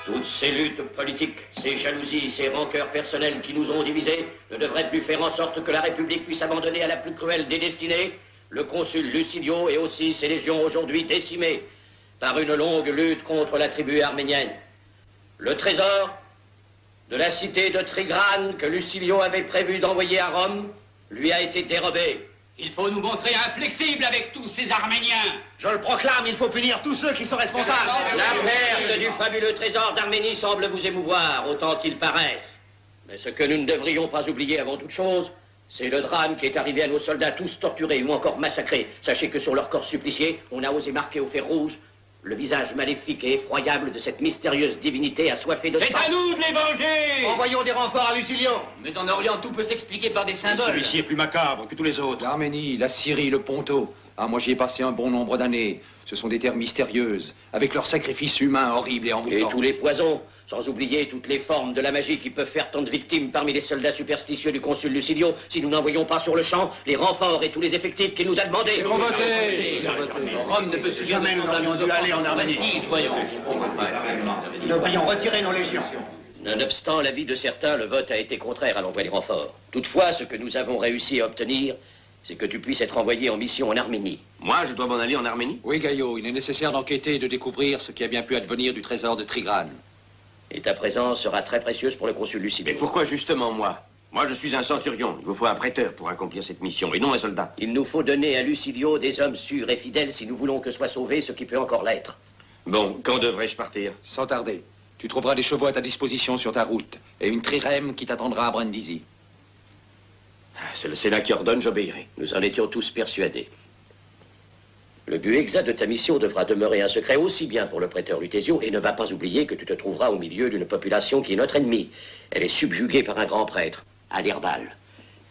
Toutes ces luttes politiques, ces jalousies, ces rancœurs personnelles qui nous ont divisés ne devraient plus faire en sorte que la République puisse abandonner à la plus cruelle des destinées le consul Lucilio et aussi ses légions aujourd'hui décimées par une longue lutte contre la tribu arménienne. Le trésor de la cité de Trigrane que Lucilio avait prévu d'envoyer à Rome lui a été dérobé. Il faut nous montrer inflexibles avec tous ces Arméniens. Je le proclame, il faut punir tous ceux qui sont responsables. La perte du fabuleux trésor d'Arménie semble vous émouvoir, autant qu'il paraisse. Mais ce que nous ne devrions pas oublier avant toute chose, c'est le drame qui est arrivé à nos soldats tous torturés ou encore massacrés. Sachez que sur leur corps supplicié, on a osé marquer au fer rouge le visage maléfique et effroyable de cette mystérieuse divinité assoiffée de sang. C'est à nous de les venger. Envoyons des renforts à Lucilio. Mais en Orient, tout peut s'expliquer par des symboles. Celui-ci est plus macabre que tous les autres. L'Arménie, la Syrie, le Ponto. Ah, moi j'y ai passé un bon nombre d'années. Ce sont des terres mystérieuses, avec leurs sacrifices humains horribles et envoûtants. Et tous les poisons, sans oublier toutes les formes de la magie qui peuvent faire tant de victimes parmi les soldats superstitieux du consul Lucilio, si nous n'envoyons pas sur le champ les renforts et tous les effectifs qu'il nous a demandés. Rome ne peut Jamais nous n'aurions dû aller en Arménie. Voyons. Nous devrions retirer nos légions. Nonobstant l'avis de certains, le vote a été contraire à l'envoi des renforts. Toutefois, ce que nous avons réussi à obtenir, c'est que tu puisses être envoyé en mission en Arménie. Moi, je dois m'en aller en Arménie? Oui, Gaillot, il est nécessaire d'enquêter et de découvrir ce qui a bien pu advenir du trésor de Trigrane. Et ta présence sera très précieuse pour le consul Lucilio. Mais pourquoi justement moi? Moi, je suis un centurion. Il vous faut un prêteur pour accomplir cette mission, et non un soldat. Il nous faut donner à Lucilio des hommes sûrs et fidèles si nous voulons que soit sauvé ce qui peut encore l'être. Bon, quand devrais-je partir? Sans tarder. Tu trouveras des chevaux à ta disposition sur ta route, et une trirème qui t'attendra à Brindisi. C'est là qui ordonne, j'obéirai. Nous en étions tous persuadés. Le but exact de ta mission devra demeurer un secret aussi bien pour le prêteur Lutésio, et ne va pas oublier que tu te trouveras au milieu d'une population qui est notre ennemie. Elle est subjuguée par un grand prêtre, Adirbal,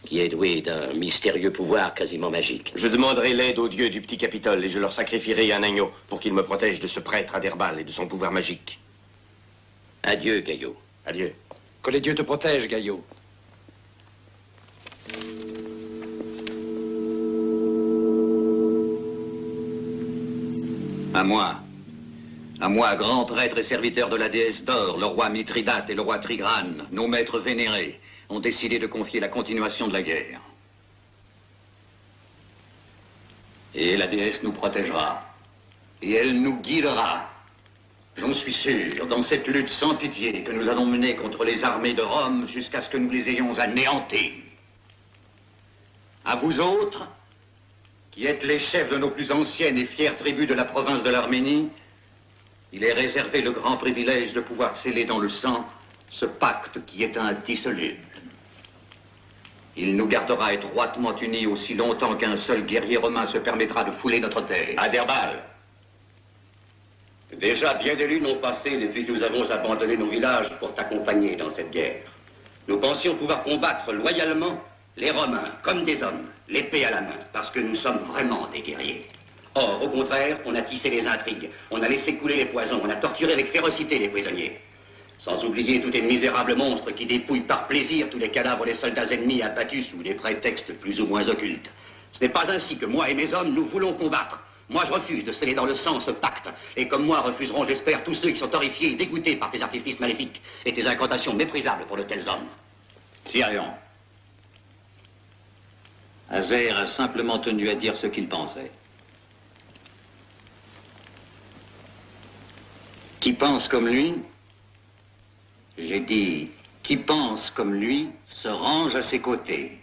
qui est doué d'un mystérieux pouvoir quasiment magique. Je demanderai l'aide aux dieux du petit Capitole et je leur sacrifierai un agneau pour qu'ils me protègent de ce prêtre Adirbal et de son pouvoir magique. Adieu, Gaillot. Adieu. Que les dieux te protègent, Gaillot. À moi, grand prêtre et serviteur de la déesse d'or, le roi Mithridate et le roi Trigrane, nos maîtres vénérés, ont décidé de confier la continuation de la guerre. Et la déesse nous protégera. Et elle nous guidera. J'en suis sûr, dans cette lutte sans pitié que nous allons mener contre les armées de Rome jusqu'à ce que nous les ayons anéanties. À vous autres, qui êtes les chefs de nos plus anciennes et fières tribus de la province de l'Arménie, il est réservé le grand privilège de pouvoir sceller dans le sang ce pacte qui est indissoluble. Il nous gardera étroitement unis aussi longtemps qu'un seul guerrier romain se permettra de fouler notre terre. Adirbal. Déjà bien des lunes ont passé depuis que nous avons abandonné nos villages pour t'accompagner dans cette guerre. Nous pensions pouvoir combattre loyalement les Romains comme des hommes, l'épée à la main, parce que nous sommes vraiment des guerriers. Or, au contraire, on a tissé les intrigues, on a laissé couler les poisons, on a torturé avec férocité les prisonniers. Sans oublier tous les misérables monstres qui dépouillent par plaisir tous les cadavres des soldats ennemis abattus sous des prétextes plus ou moins occultes. Ce n'est pas ainsi que moi et mes hommes, nous voulons combattre. Moi, je refuse de sceller dans le sang ce pacte. Et comme moi, refuseront, je l'espère, tous ceux qui sont horrifiés et dégoûtés par tes artifices maléfiques et tes incantations méprisables pour de tels hommes. Sirion. Azer a simplement tenu à dire ce qu'il pensait. Qui pense comme lui, j'ai dit, qui pense comme lui se range à ses côtés.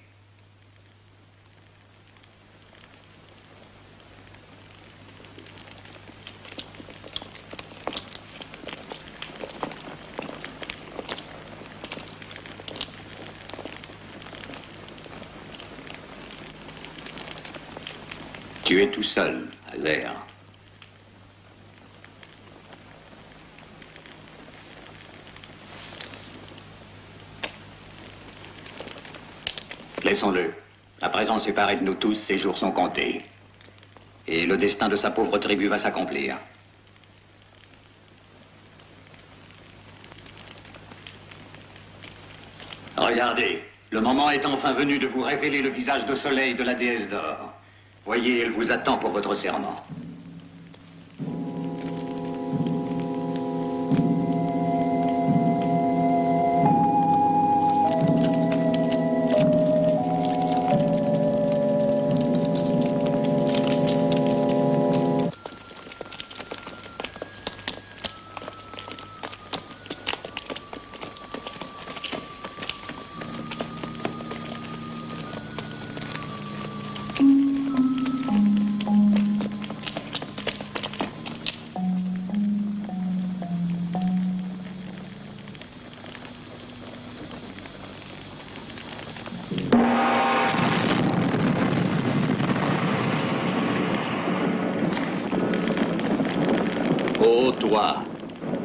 Tu es tout seul, Azer. Laissons-le. La présence séparée de nous tous, ses jours sont comptés. Et le destin de sa pauvre tribu va s'accomplir. Regardez, le moment est enfin venu de vous révéler le visage de soleil de la déesse d'or. Voyez, elle vous attend pour votre serment.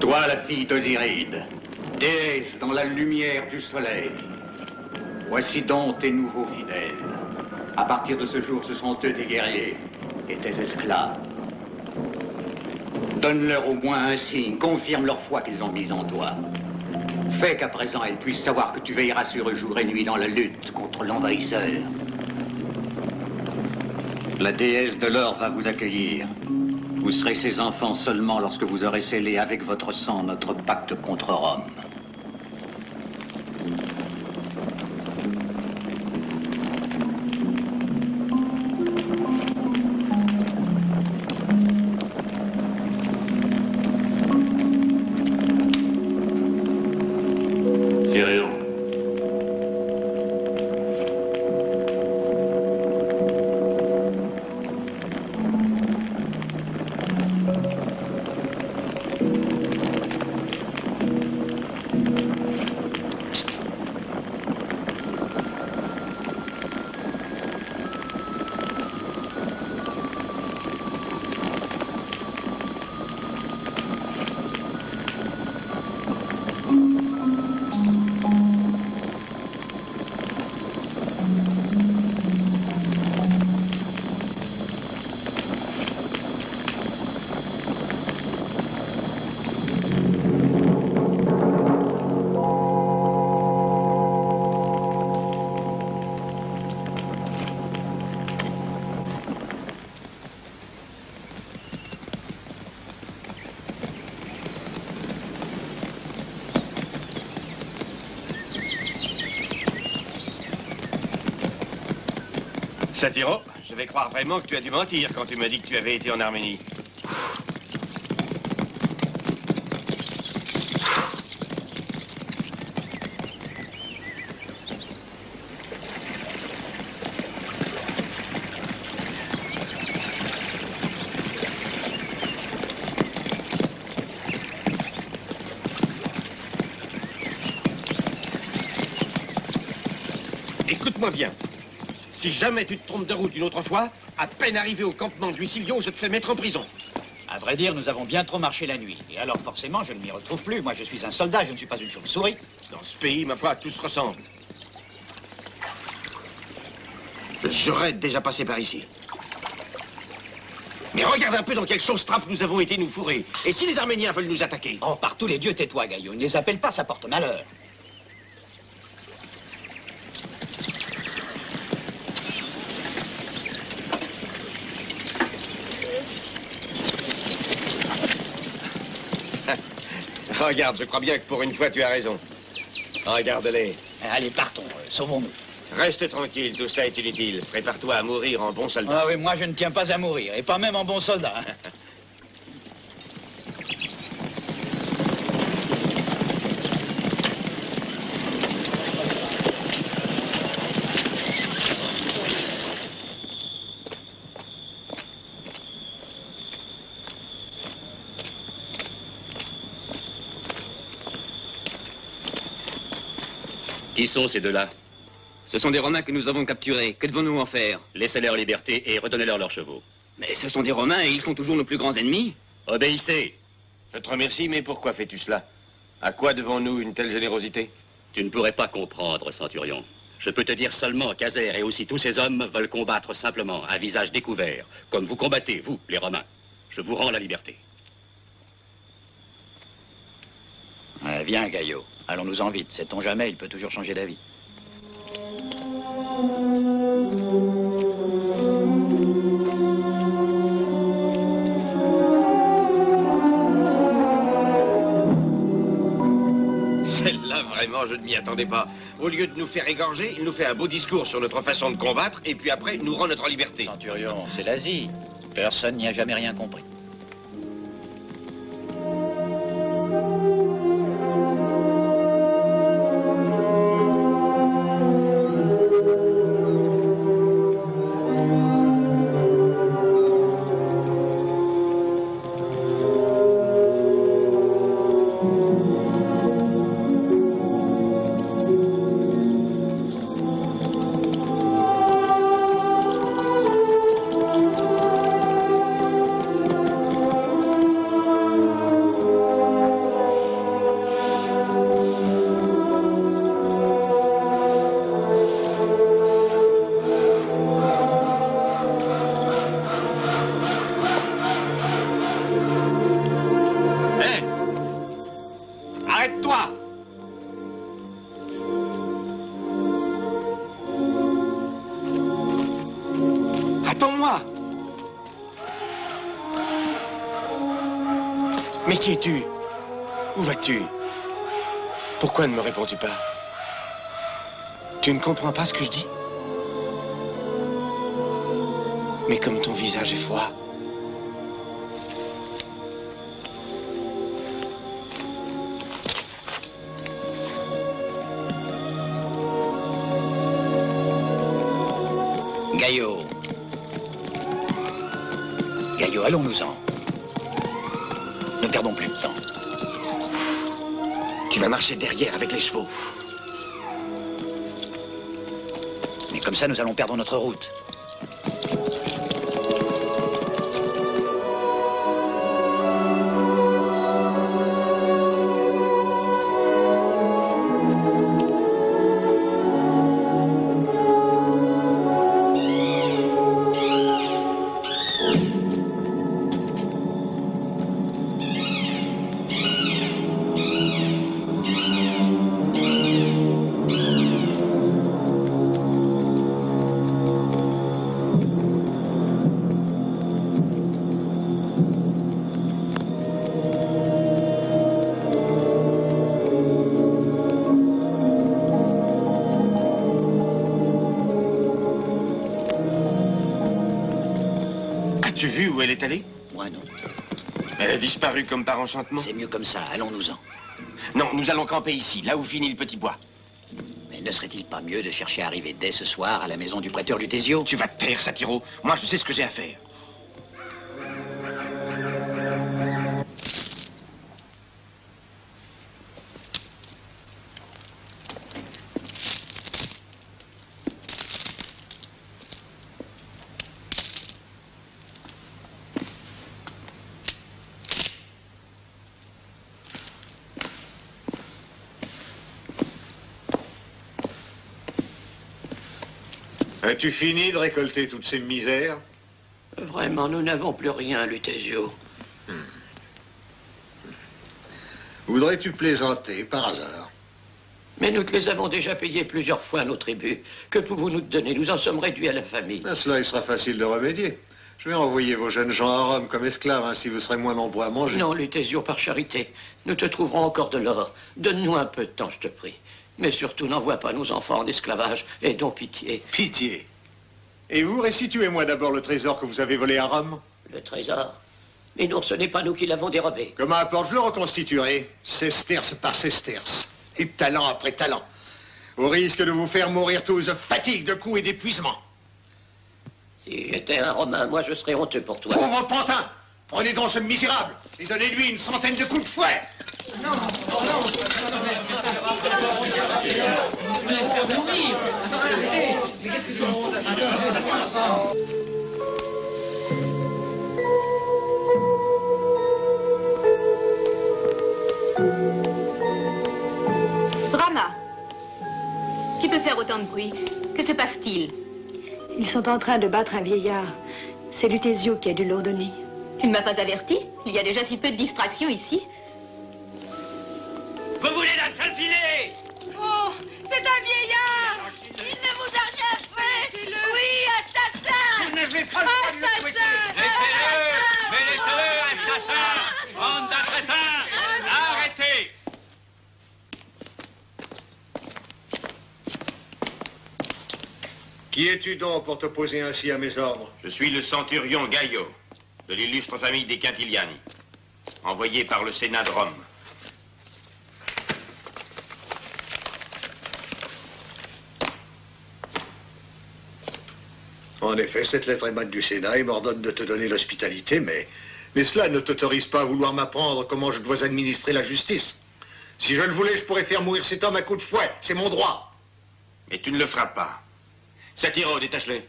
Toi, la fille d'Osiride, déesse dans la lumière du soleil. Voici donc tes nouveaux fidèles. À partir de ce jour, ce sont eux tes guerriers et tes esclaves. Donne-leur au moins un signe, confirme leur foi qu'ils ont mise en toi. Fais qu'à présent, elles puissent savoir que tu veilleras sur eux jour et nuit dans la lutte contre l'envahisseur. La déesse de l'or va vous accueillir. Vous serez ses enfants seulement lorsque vous aurez scellé avec votre sang notre pacte contre Rome. Satiro, je vais croire vraiment que tu as dû mentir quand tu m'as dit que tu avais été en Arménie. Écoute-moi bien. Si jamais tu te trompes de route une autre fois, à peine arrivé au campement de Lucilio, je te fais mettre en prison. À vrai dire, nous avons bien trop marché la nuit. Et alors, forcément, je ne m'y retrouve plus. Moi, je suis un soldat, je ne suis pas une chauve-souris. Dans ce pays, ma foi, tout se ressemble. J'aurais déjà passé par ici. Mais regarde un peu dans quelle chose trappe nous avons été nous fourrer. Et si les Arméniens veulent nous attaquer? Oh, par tous les dieux, tais-toi, Gaillot. Ne les appelle pas, ça porte malheur. Regarde, je crois bien que pour une fois, tu as raison. Regarde-les. Allez, partons, sauvons-nous. Reste tranquille, tout cela est inutile. Prépare-toi à mourir en bon soldat. Ah oui, moi, je ne tiens pas à mourir, et pas même en bon soldat. Qui sont ces deux-là? Ce sont des Romains que nous avons capturés. Que devons-nous en faire? Laissez-leur liberté et redonnez-leur leurs chevaux. Mais ce sont des Romains et ils sont toujours nos plus grands ennemis. Obéissez. Je te remercie, mais pourquoi fais-tu cela? À quoi devons-nous une telle générosité? Tu ne pourrais pas comprendre, Centurion. Je peux te dire seulement qu'Azer et aussi tous ses hommes veulent combattre simplement, à visage découvert, comme vous combattez, vous, les Romains. Je vous rends la liberté. Viens, Gaillot. Allons-nous-en vite. Sait-on jamais, il peut toujours changer d'avis. Celle-là, vraiment, je ne m'y attendais pas. Au lieu de nous faire égorger, il nous fait un beau discours sur notre façon de combattre, et puis après, nous rend notre liberté. Centurion, c'est l'Asie. Personne n'y a jamais rien compris. Toi! Attends-moi! Mais qui es-tu? Où vas-tu? Pourquoi ne me réponds-tu pas? Tu ne comprends pas ce que je dis? Mais comme ton visage est froid. Gaillot. Gaillot, allons-nous-en. Ne perdons plus de temps. Tu vas marcher derrière avec les chevaux. Mais comme ça, nous allons perdre notre route. As-tu vu où elle est allée? Moi, non. Elle a disparu comme par enchantement. C'est mieux comme ça, allons-nous-en. Non, nous allons camper ici, là où finit le petit bois. Mais ne serait-il pas mieux de chercher à arriver dès ce soir à la maison du prêteur Lutésio? Tu vas te taire, Satiro. Moi, je sais ce que j'ai à faire. As-tu fini de récolter toutes ces misères? Vraiment, nous n'avons plus rien, Lutésio. Voudrais-tu plaisanter, par hasard? Mais nous te les avons déjà payés plusieurs fois, nos tribus. Que pouvons-nous te donner? Nous en sommes réduits à la famille. À cela, il sera facile de remédier. Je vais envoyer vos jeunes gens à Rome comme esclaves, ainsi vous serez moins nombreux à manger. Non, Lutésio, par charité. Nous te trouverons encore de l'or. Donne-nous un peu de temps, je te prie. Mais surtout, n'envoie pas nos enfants en esclavage. Et donc pitié. Pitié. Et vous, restituez-moi d'abord le trésor que vous avez volé à Rome. Le trésor? Mais non, ce n'est pas nous qui l'avons dérobé. Comment importe, je le reconstituerai. Sesterce par sesterce. Et talent après talent. Au risque de vous faire mourir tous de fatigue, de coups et d'épuisement. Si j'étais un Romain, moi, je serais honteux pour toi. Pauvre pantin! Prenez donc ce misérable et donnez-lui une centaine de coups de fouet. Brahma, qui peut faire autant de bruit? Que se passe-t-il? Ils sont en train de battre un vieillard. C'est Lutésio qui a dû l'ordonner. Tu ne m'as pas averti? Il y a déjà si peu de distractions ici. Vous voulez la filer? Oh, c'est un vieillard! Il ne vous a rien fait! Oui, assassin! Vous n'avez pas le droit de le souhaiter. Laissez-le! Mais laissez-le, assassin! Bande d'assassins! Arrêtez! Qui es-tu donc pour t'opposer ainsi à mes ordres? Je suis le centurion Gaillot, de l'illustre famille des Quintiliani, envoyé par le Sénat de Rome. En effet, cette lettre émane du Sénat et m'ordonne de te donner l'hospitalité, mais cela ne t'autorise pas à vouloir m'apprendre comment je dois administrer la justice. Si je le voulais, je pourrais faire mourir cet homme à coups de fouet. C'est mon droit. Mais tu ne le feras pas. Satiro, détache-le.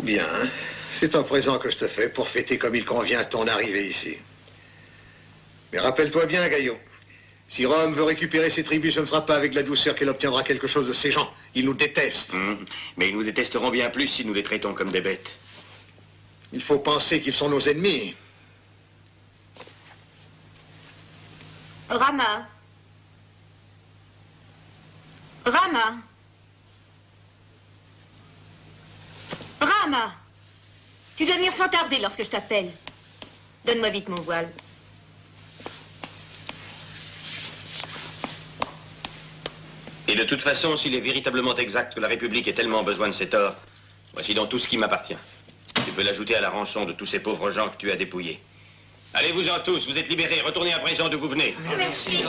Bien. C'est un présent que je te fais pour fêter comme il convient ton arrivée ici. Mais rappelle-toi bien, Gaillot, si Rome veut récupérer ses tribus, ce ne sera pas avec la douceur qu'elle obtiendra quelque chose de ces gens. Ils nous détestent. Mais ils nous détesteront bien plus si nous les traitons comme des bêtes. Il faut penser qu'ils sont nos ennemis. Rama. Rama. Rama. Tu dois venir sans tarder lorsque je t'appelle. Donne-moi vite mon voile. Et de toute façon, s'il est véritablement exact que la République ait tellement besoin de cet or, voici donc tout ce qui m'appartient. Tu peux l'ajouter à la rançon de tous ces pauvres gens que tu as dépouillés. Allez-vous-en tous, vous êtes libérés, retournez à présent d'où vous venez. Merci.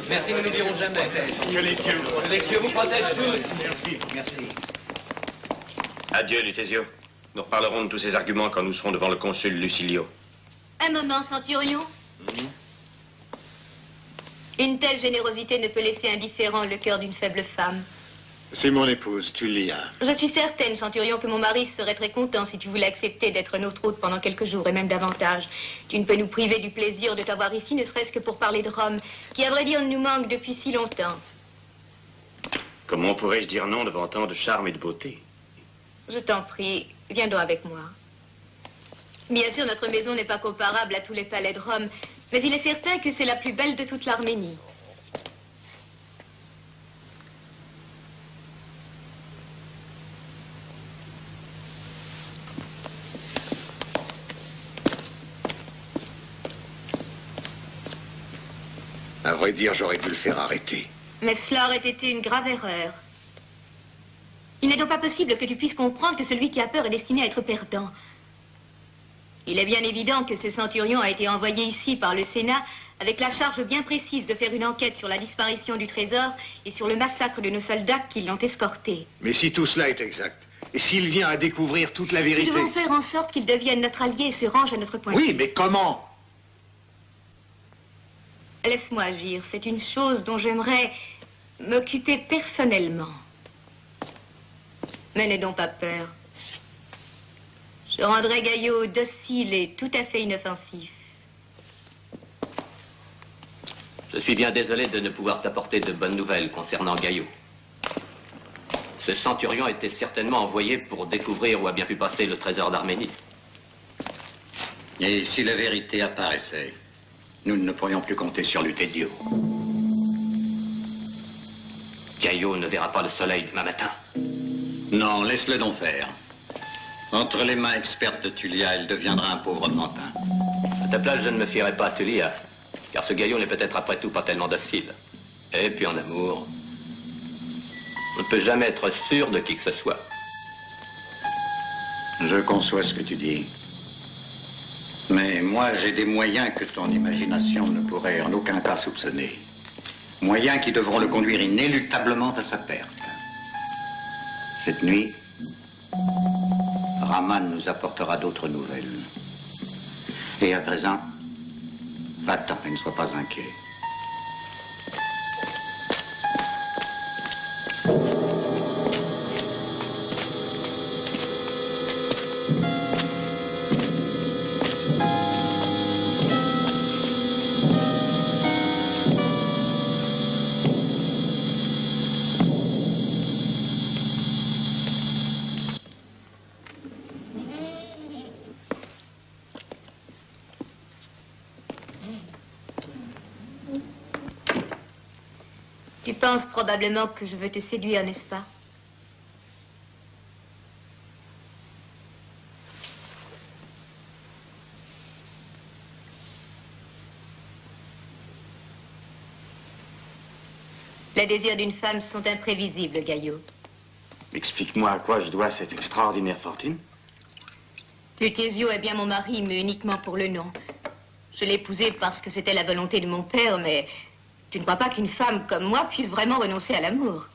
Merci, nous ne dirons jamais. Que les dieux vous protègent tous. Merci. Adieu, Lutésio. Nous reparlerons de tous ces arguments quand nous serons devant le consul Lucilio. Un moment, Centurion. Une telle générosité ne peut laisser indifférent le cœur d'une faible femme. C'est mon épouse, Tullia. Je suis certaine, Centurion, que mon mari serait très content si tu voulais accepter d'être notre hôte pendant quelques jours, et même davantage. Tu ne peux nous priver du plaisir de t'avoir ici, ne serait-ce que pour parler de Rome, qui, à vrai dire, nous manque depuis si longtemps. Comment pourrais-je dire non devant tant de charme et de beauté? Je t'en prie, viens donc avec moi. Bien sûr, notre maison n'est pas comparable à tous les palais de Rome, mais il est certain que c'est la plus belle de toute l'Arménie. À vrai dire, j'aurais dû le faire arrêter. Mais cela aurait été une grave erreur. Il n'est donc pas possible que tu puisses comprendre que celui qui a peur est destiné à être perdant. Il est bien évident que ce centurion a été envoyé ici par le Sénat avec la charge bien précise de faire une enquête sur la disparition du trésor et sur le massacre de nos soldats qui l'ont escorté. Mais si tout cela est exact, et s'il vient à découvrir toute la vérité... Nous devons faire en sorte qu'il devienne notre allié et se range à notre point de Oui, vue. mais comment? Laisse-moi agir. C'est une chose dont j'aimerais m'occuper personnellement. Mais n'aie donc pas peur. Je rendrai Gaillot docile et tout à fait inoffensif. Je suis bien désolé de ne pouvoir t'apporter de bonnes nouvelles concernant Gaillot. Ce centurion était certainement envoyé pour découvrir où a bien pu passer le trésor d'Arménie. Et si la vérité apparaissait, nous ne pourrions plus compter sur Lutésio. Gaillot ne verra pas le soleil demain matin. Non, laisse-le donc faire. Entre les mains expertes de Tullia, il deviendra un pauvre pantin. À ta place, je ne me fierai pas à Tullia, car ce Gaillot n'est peut-être après tout pas tellement docile. Et puis en amour, on ne peut jamais être sûr de qui que ce soit. Je conçois ce que tu dis. Mais moi, j'ai des moyens que ton imagination ne pourrait en aucun cas soupçonner. Moyens qui devront le conduire inéluctablement à sa perte. Cette nuit, Raman nous apportera d'autres nouvelles. Et à présent, va-t'en et ne sois pas inquiet. Tu penses probablement que je veux te séduire, n'est-ce pas? Les désirs d'une femme sont imprévisibles, Gaillot. Explique-moi à quoi je dois cette extraordinaire fortune. Lutésio est bien mon mari, mais uniquement pour le nom. Je l'ai épousé parce que c'était la volonté de mon père, mais tu ne crois pas qu'une femme comme moi puisse vraiment renoncer à l'amour?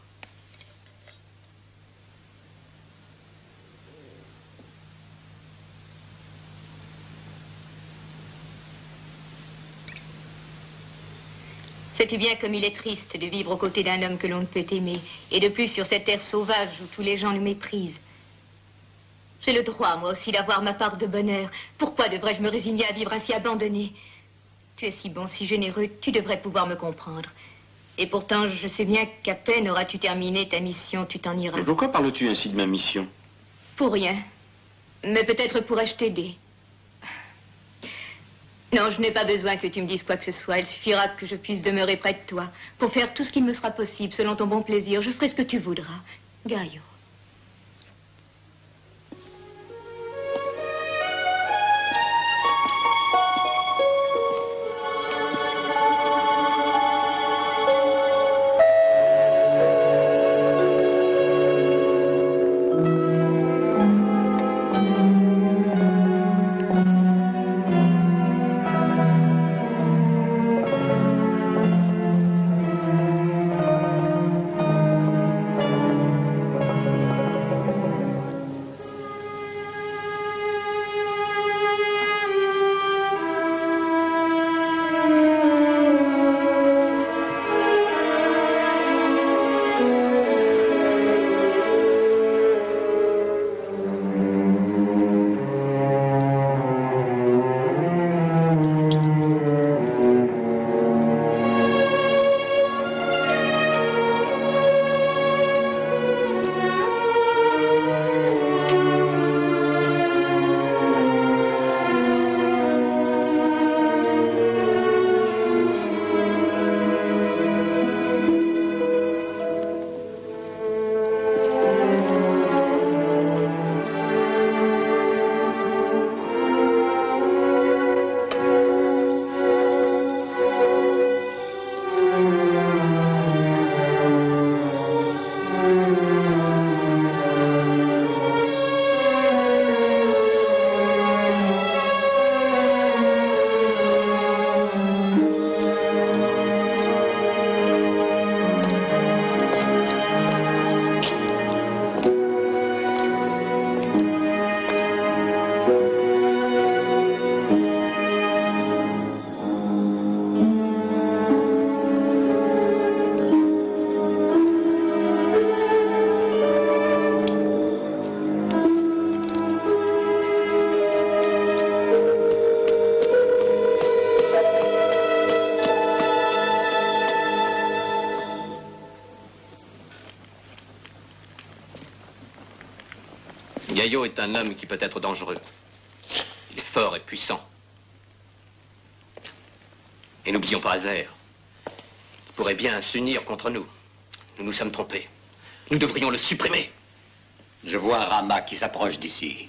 Sais-tu bien comme il est triste de vivre aux côtés d'un homme que l'on ne peut aimer, et de plus sur cette terre sauvage où tous les gens nous méprisent? J'ai le droit, moi aussi, d'avoir ma part de bonheur. Pourquoi devrais-je me résigner à vivre ainsi abandonnée? Tu es si bon, si généreux, tu devrais pouvoir me comprendre. Et pourtant, je sais bien qu'à peine auras-tu terminé ta mission, tu t'en iras. Mais pourquoi parles-tu ainsi de ma mission? Pour rien. Mais peut-être pourrais-je t'aider. Non, je n'ai pas besoin que tu me dises quoi que ce soit. Il suffira que je puisse demeurer près de toi pour faire tout ce qu'il me sera possible, selon ton bon plaisir. Je ferai ce que tu voudras. Gaio. Gaio est un homme qui peut être dangereux. Il est fort et puissant. Et n'oublions pas Azer. Il pourrait bien s'unir contre nous. Nous nous sommes trompés. Nous devrions le supprimer. Je vois Rama qui s'approche d'ici.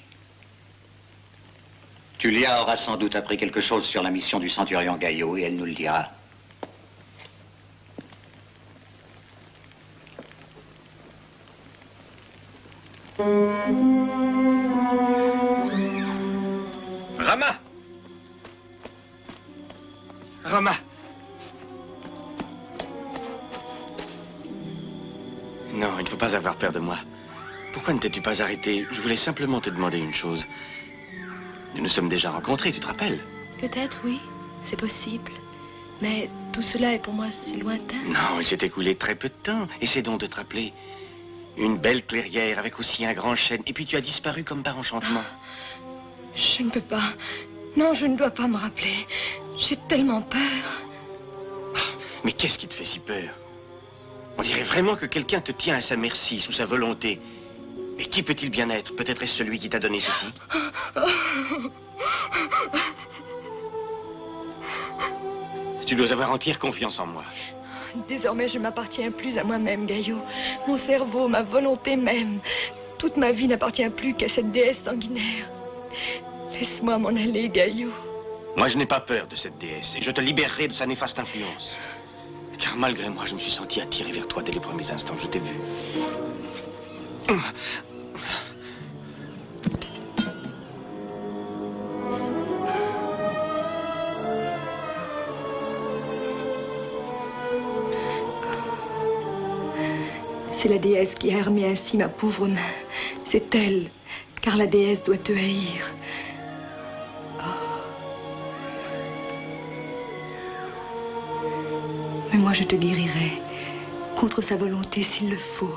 Tulia aura sans doute appris quelque chose sur la mission du centurion Gaio et elle nous le dira. Rama! Rama! Non, il ne faut pas avoir peur de moi. Pourquoi ne t'es-tu pas arrêté? Je voulais simplement te demander une chose. Nous nous sommes déjà rencontrés, tu te rappelles? Peut-être, oui. C'est possible. Mais tout cela est pour moi si lointain. Non, il s'est écoulé très peu de temps. Essaie donc de te rappeler. Une belle clairière avec aussi un grand chêne. Et puis tu as disparu comme par enchantement. Je ne peux pas. Non, je ne dois pas me rappeler. J'ai tellement peur. Mais qu'est-ce qui te fait si peur? On dirait vraiment que quelqu'un te tient à sa merci, sous sa volonté. Mais qui peut-il bien être? Peut-être est-ce celui qui t'a donné ceci? Tu dois avoir entière confiance en moi. Désormais, je m'appartiens plus à moi-même, Gaio. Mon cerveau, ma volonté même. Toute ma vie n'appartient plus qu'à cette déesse sanguinaire. Laisse-moi m'en aller, Gaio. Moi, je n'ai pas peur de cette déesse et je te libérerai de sa néfaste influence. Car malgré moi, je me suis senti attiré vers toi dès les premiers instants que je t'ai vu. C'est la déesse qui a armé ainsi ma pauvre main. C'est elle, car la déesse doit te haïr. Mais moi, je te guérirai, contre sa volonté s'il le faut.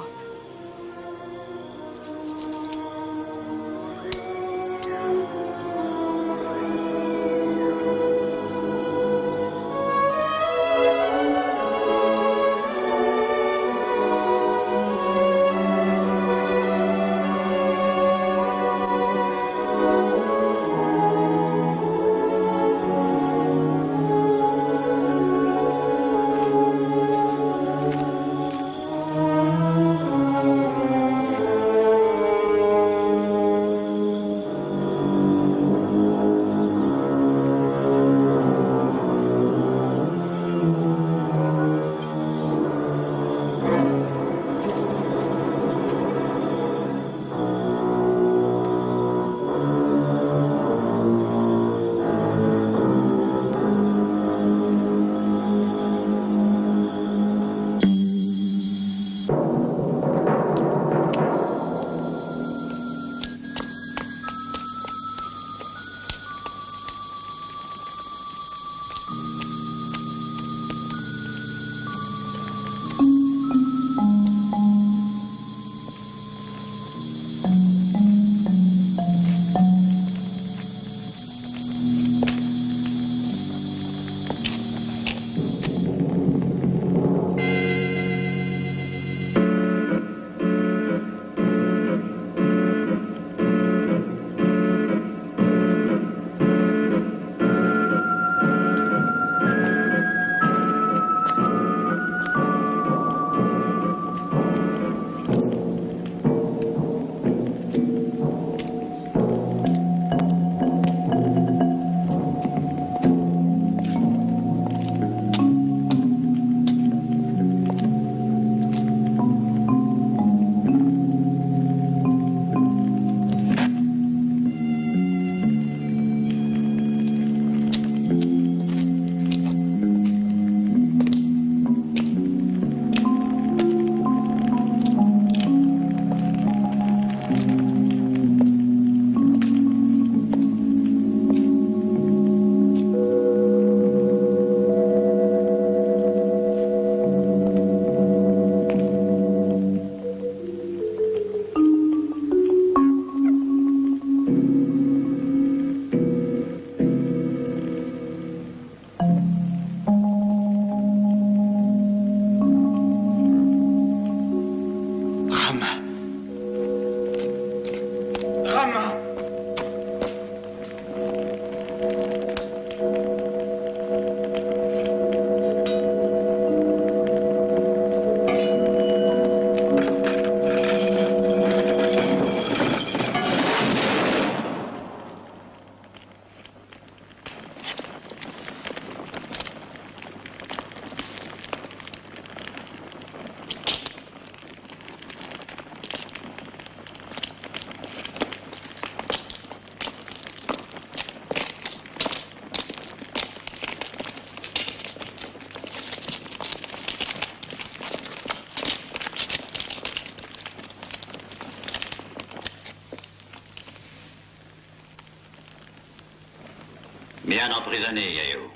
Bien emprisonné, Gaillot.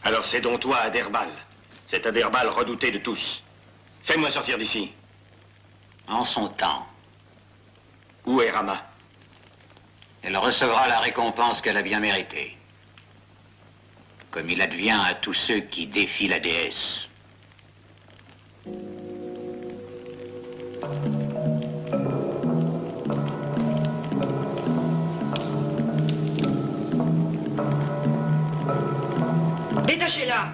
Alors c'est donc toi, Aderbal. Cet Aderbal redouté de tous. Fais-moi sortir d'ici. En son temps. Où est Rama? Elle recevra la récompense qu'elle a bien méritée. Comme il advient à tous ceux qui défient la déesse. Détachez-la!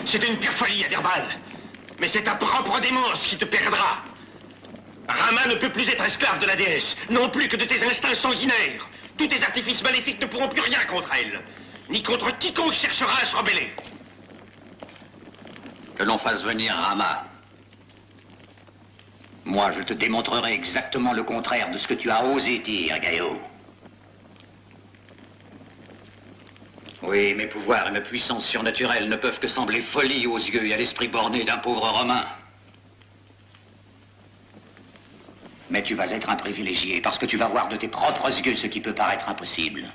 C'est une pure folie, Aderbal. Mais c'est ta propre démence qui te perdra. Rama ne peut plus être esclave de la déesse, non plus que de tes instincts sanguinaires. Tous tes artifices maléfiques ne pourront plus rien contre elle, ni contre quiconque cherchera à se rebeller. Que l'on fasse venir Rama. Moi, je te démontrerai exactement le contraire de ce que tu as osé dire, Gaillot. Oui, mes pouvoirs et mes puissances surnaturelles ne peuvent que sembler folie aux yeux et à l'esprit borné d'un pauvre Romain. Mais tu vas être un privilégié parce que tu vas voir de tes propres yeux ce qui peut paraître impossible.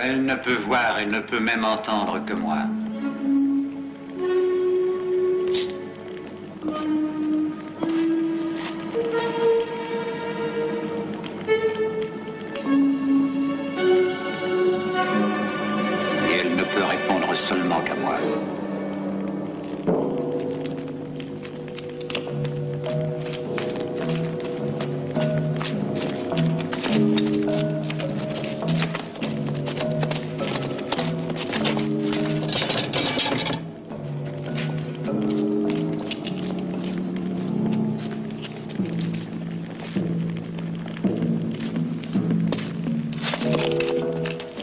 Elle ne peut voir et ne peut même entendre que moi. Et elle ne peut répondre seulement qu'à moi.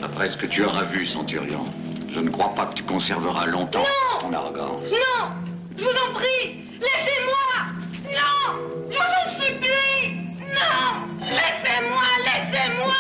Après ce que tu auras vu, Centurion, je ne crois pas que tu conserveras longtemps ton arrogance. Non! Je vous en prie! Laissez-moi! Non! Je vous en supplie! Non! Laissez-moi! Laissez-moi!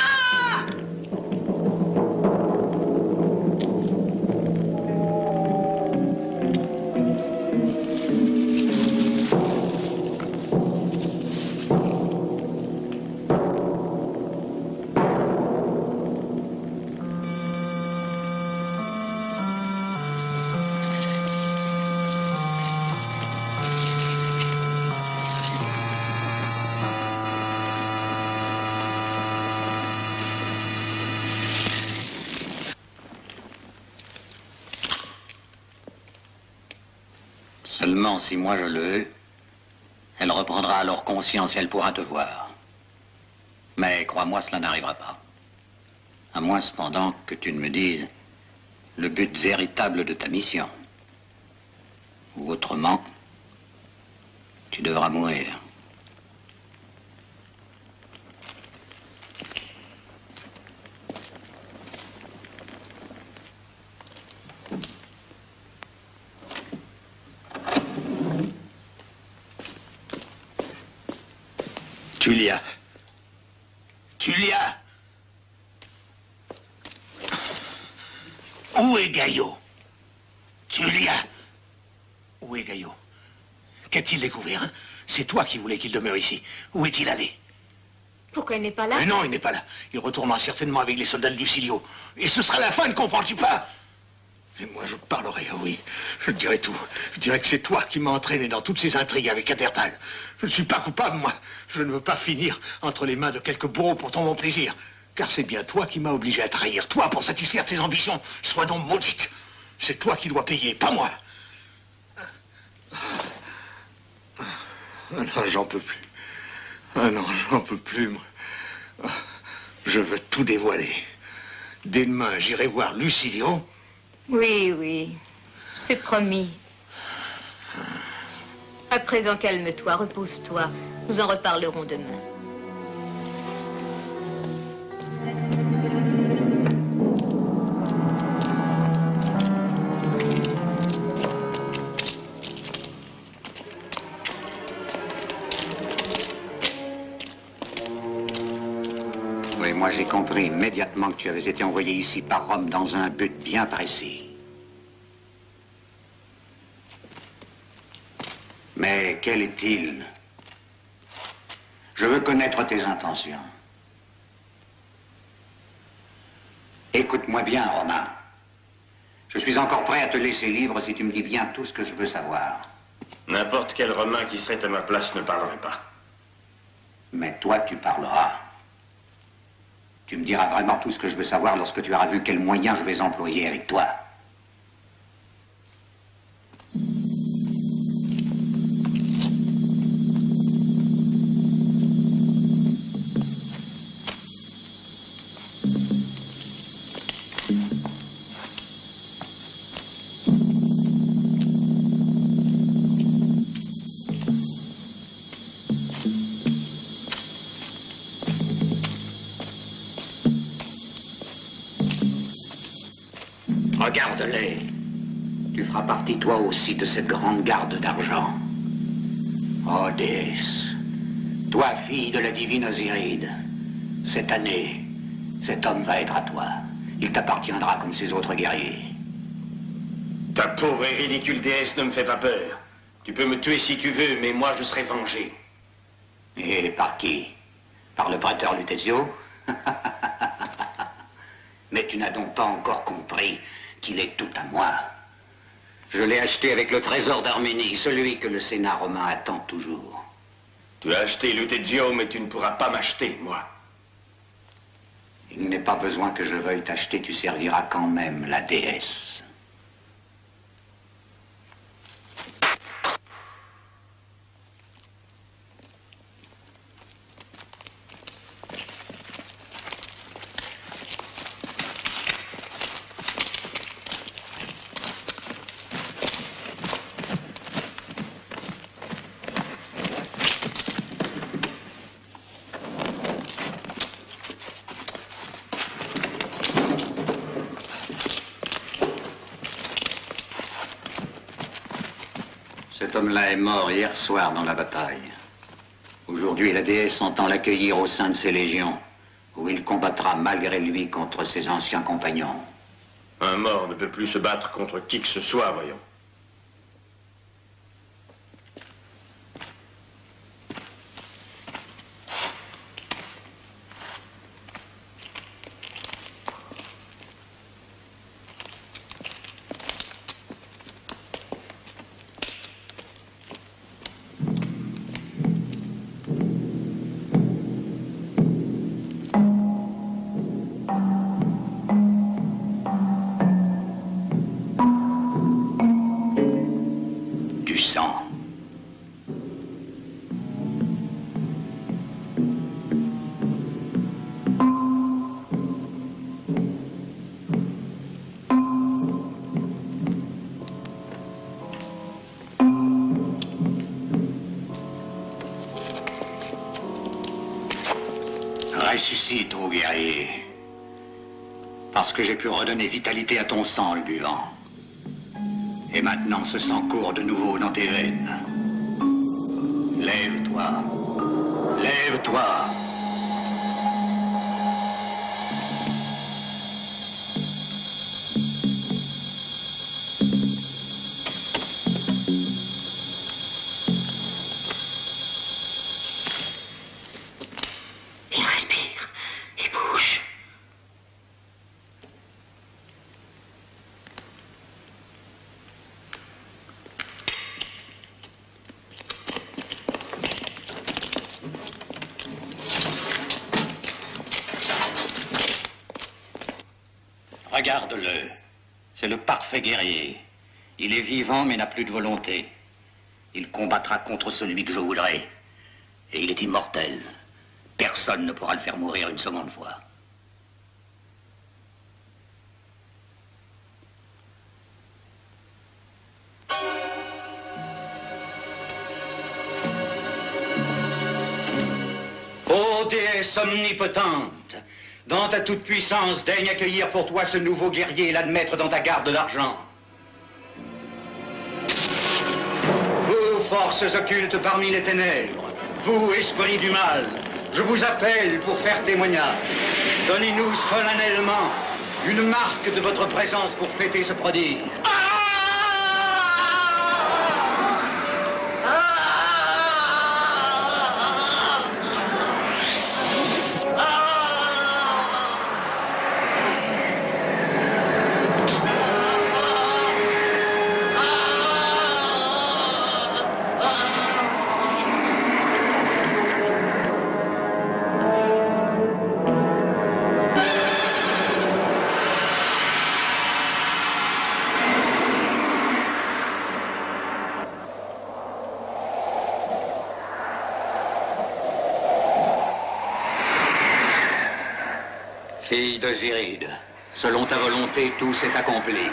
Seulement si moi je le veux, elle reprendra alors conscience et elle pourra te voir. Mais crois-moi, cela n'arrivera pas. À moins cependant que tu ne me dises le but véritable de ta mission. Ou autrement, tu devras mourir. Julia. Julia. Où est Gaillot? Julia. Où est Gaillot? Qu'a-t-il découvert, hein? C'est toi qui voulais qu'il demeure ici. Où est-il allé? Pourquoi il n'est pas là? Mais non, il n'est pas là. Il retournera certainement avec les soldats de Lucilio. Et ce sera la fin, ne comprends-tu pas? Et moi, je parlerai, oui. Je te dirai tout. Je dirai que c'est toi qui m'as entraîné dans toutes ces intrigues avec Interpal. Je ne suis pas coupable, moi. Je ne veux pas finir entre les mains de quelques bourreaux pour ton bon plaisir. Car c'est bien toi qui m'as obligé à trahir. Toi, pour satisfaire tes ambitions. Sois donc maudite. C'est toi qui dois payer, pas moi. Non, j'en peux plus. Ah non, j'en peux plus, moi. Je veux tout dévoiler. Dès demain, j'irai voir Lucilio. Oui, oui, c'est promis. À présent, calme-toi, repose-toi. Nous en reparlerons demain. Oui, moi j'ai compris immédiatement que tu avais été envoyé ici par Rome dans un but bien précis. Mais quel est-il? Je veux connaître tes intentions. Écoute-moi bien, Romain. Je suis encore prêt à te laisser libre si tu me dis bien tout ce que je veux savoir. N'importe quel Romain qui serait à ma place ne parlerait pas. Mais toi, tu parleras. Tu me diras vraiment tout ce que je veux savoir lorsque tu auras vu quels moyens je vais employer avec toi. Regarde-les. Tu feras partie toi aussi de cette grande garde d'argent. Oh, déesse. Toi, fille de la divine Osiride. Cette année, cet homme va être à toi. Il t'appartiendra comme ses autres guerriers. Ta pauvre et ridicule déesse ne me fait pas peur. Tu peux me tuer si tu veux, mais moi je serai vengé. Et par qui? Par le prêteur Lutezio? Mais tu n'as donc pas encore compris qu'il est tout à moi. Je l'ai acheté avec le trésor d'Arménie, celui que le Sénat romain attend toujours. Tu as acheté Lutezio, mais tu ne pourras pas m'acheter, moi. Il n'est pas besoin que je veuille t'acheter, tu serviras quand même la déesse. Cet homme-là est mort hier soir dans la bataille. Aujourd'hui, la déesse entend l'accueillir au sein de ses légions, où il combattra malgré lui contre ses anciens compagnons. Un mort ne peut plus se battre contre qui que ce soit, voyons. ressuscite, ô guerrier. Parce que j'ai pu redonner vitalité à ton sang en le buvant. Et maintenant, ce sang court de nouveau dans tes veines. Lève-toi. Lève-toi. Il respire. Il bouge. Regarde-le. C'est le parfait guerrier. Il est vivant mais n'a plus de volonté. Il combattra contre celui que je voudrais. Et il est immortel. Personne ne pourra le faire mourir une seconde fois. Ô déesse omnipotente, dans ta toute-puissance, daigne accueillir pour toi ce nouveau guerrier et l'admettre dans ta garde d'argent. Vous, forces occultes parmi les ténèbres, vous, esprits du mal, je vous appelle pour faire témoignage. Donnez-nous solennellement une marque de votre présence pour fêter ce prodige. Fille d'Osiride, selon ta volonté, tout s'est accompli.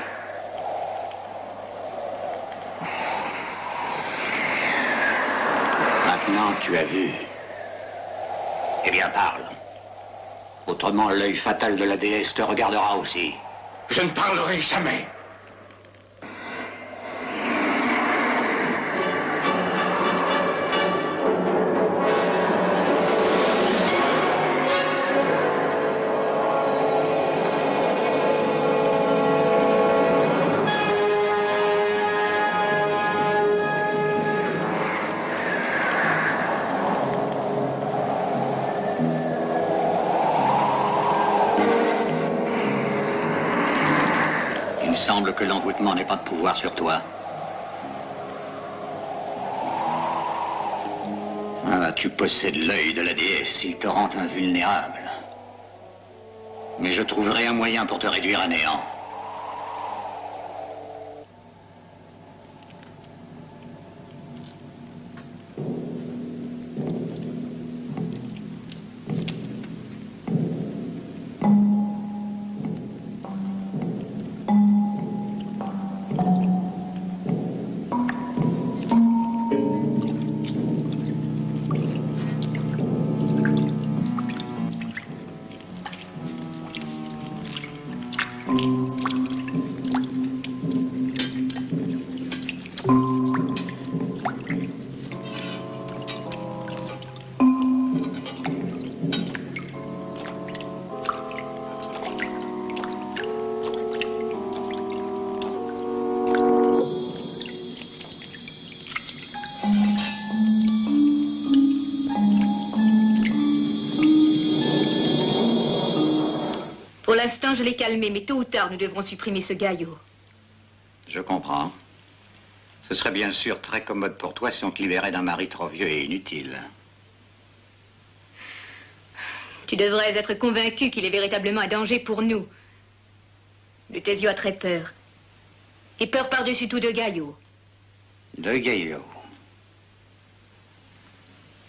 Maintenant, tu as vu. Eh bien, parle. Autrement, l'œil fatal de la déesse te regardera aussi. Je ne parlerai jamais. Il semble que l'envoûtement n'ait pas de pouvoir sur toi. Ah, tu possèdes l'œil de la déesse, il te rend invulnérable. Mais je trouverai un moyen pour te réduire à néant. Pour l'instant, je l'ai calmé, mais tôt ou tard, nous devrons supprimer ce gaillot. Je comprends. Ce serait bien sûr très commode pour toi si on te libérait d'un mari trop vieux et inutile. Tu devrais être convaincu qu'il est véritablement un danger pour nous. Le Thésio a très peur. Et peur par-dessus tout de Gaillot. De Gaillot.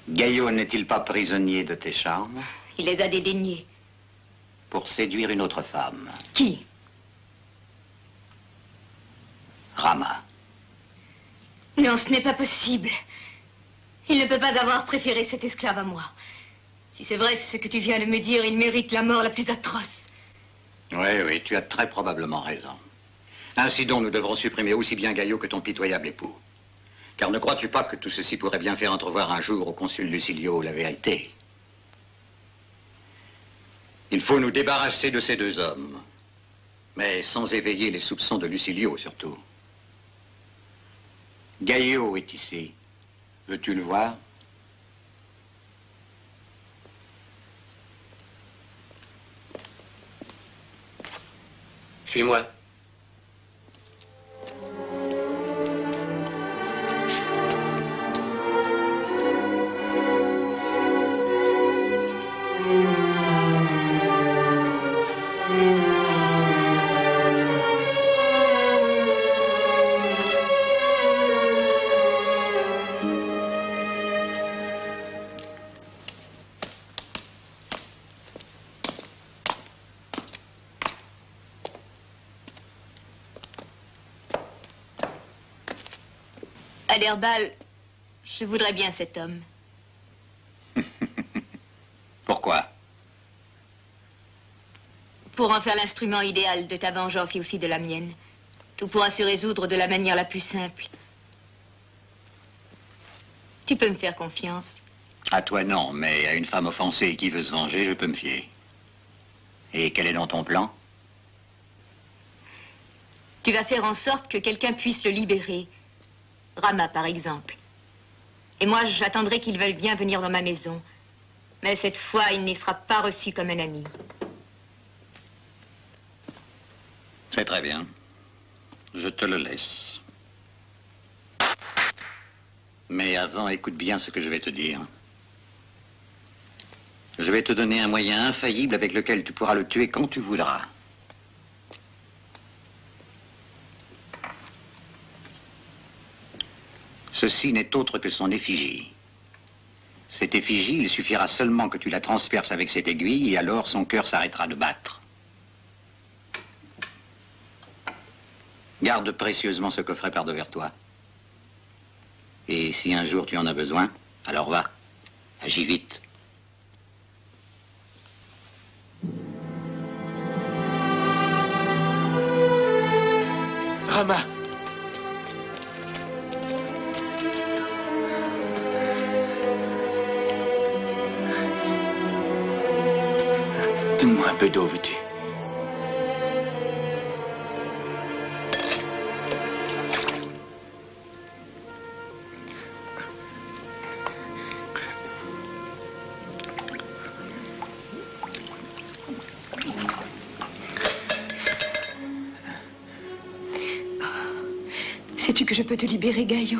Gaillot n'est-il pas prisonnier de tes charmes? Il les a dédaignés. Pour séduire une autre femme. Qui? Rama. Non, ce n'est pas possible. Il ne peut pas avoir préféré cet esclave à moi. Si c'est vrai ce que tu viens de me dire, il mérite la mort la plus atroce. Oui, tu as très probablement raison. Ainsi donc, nous devrons supprimer aussi bien Gaillot que ton pitoyable époux. Car ne crois-tu pas que tout ceci pourrait bien faire entrevoir un jour au consul Lucilio la vérité? Il faut nous débarrasser de ces deux hommes, mais sans éveiller les soupçons de Lucilio, surtout. Gaillot est ici. Veux-tu le voir? Suis-moi. Adherbal, je voudrais bien cet homme. Pourquoi? Pour en faire l'instrument idéal de ta vengeance et aussi de la mienne. Tout pourra se résoudre de la manière la plus simple. Tu peux me faire confiance. À toi, non, mais à une femme offensée qui veut se venger, je peux me fier. Et quel est donc ton plan? Tu vas faire en sorte que quelqu'un puisse le libérer. Rama, par exemple. Et moi, j'attendrai qu'il veuille bien venir dans ma maison. Mais cette fois, il n'y sera pas reçu comme un ami. C'est très bien. Je te le laisse. Mais avant, écoute bien ce que je vais te dire. Je vais te donner un moyen infaillible avec lequel tu pourras le tuer quand tu voudras. Ceci n'est autre que son effigie. Cette effigie, il suffira seulement que tu la transperces avec cette aiguille et alors son cœur s'arrêtera de battre. Garde précieusement ce coffret par devers toi. Et si un jour tu en as besoin, alors va, agis vite. Rama! Donne-moi un peu d'eau, veux-tu? Sais-tu que je peux te libérer, Gaillot?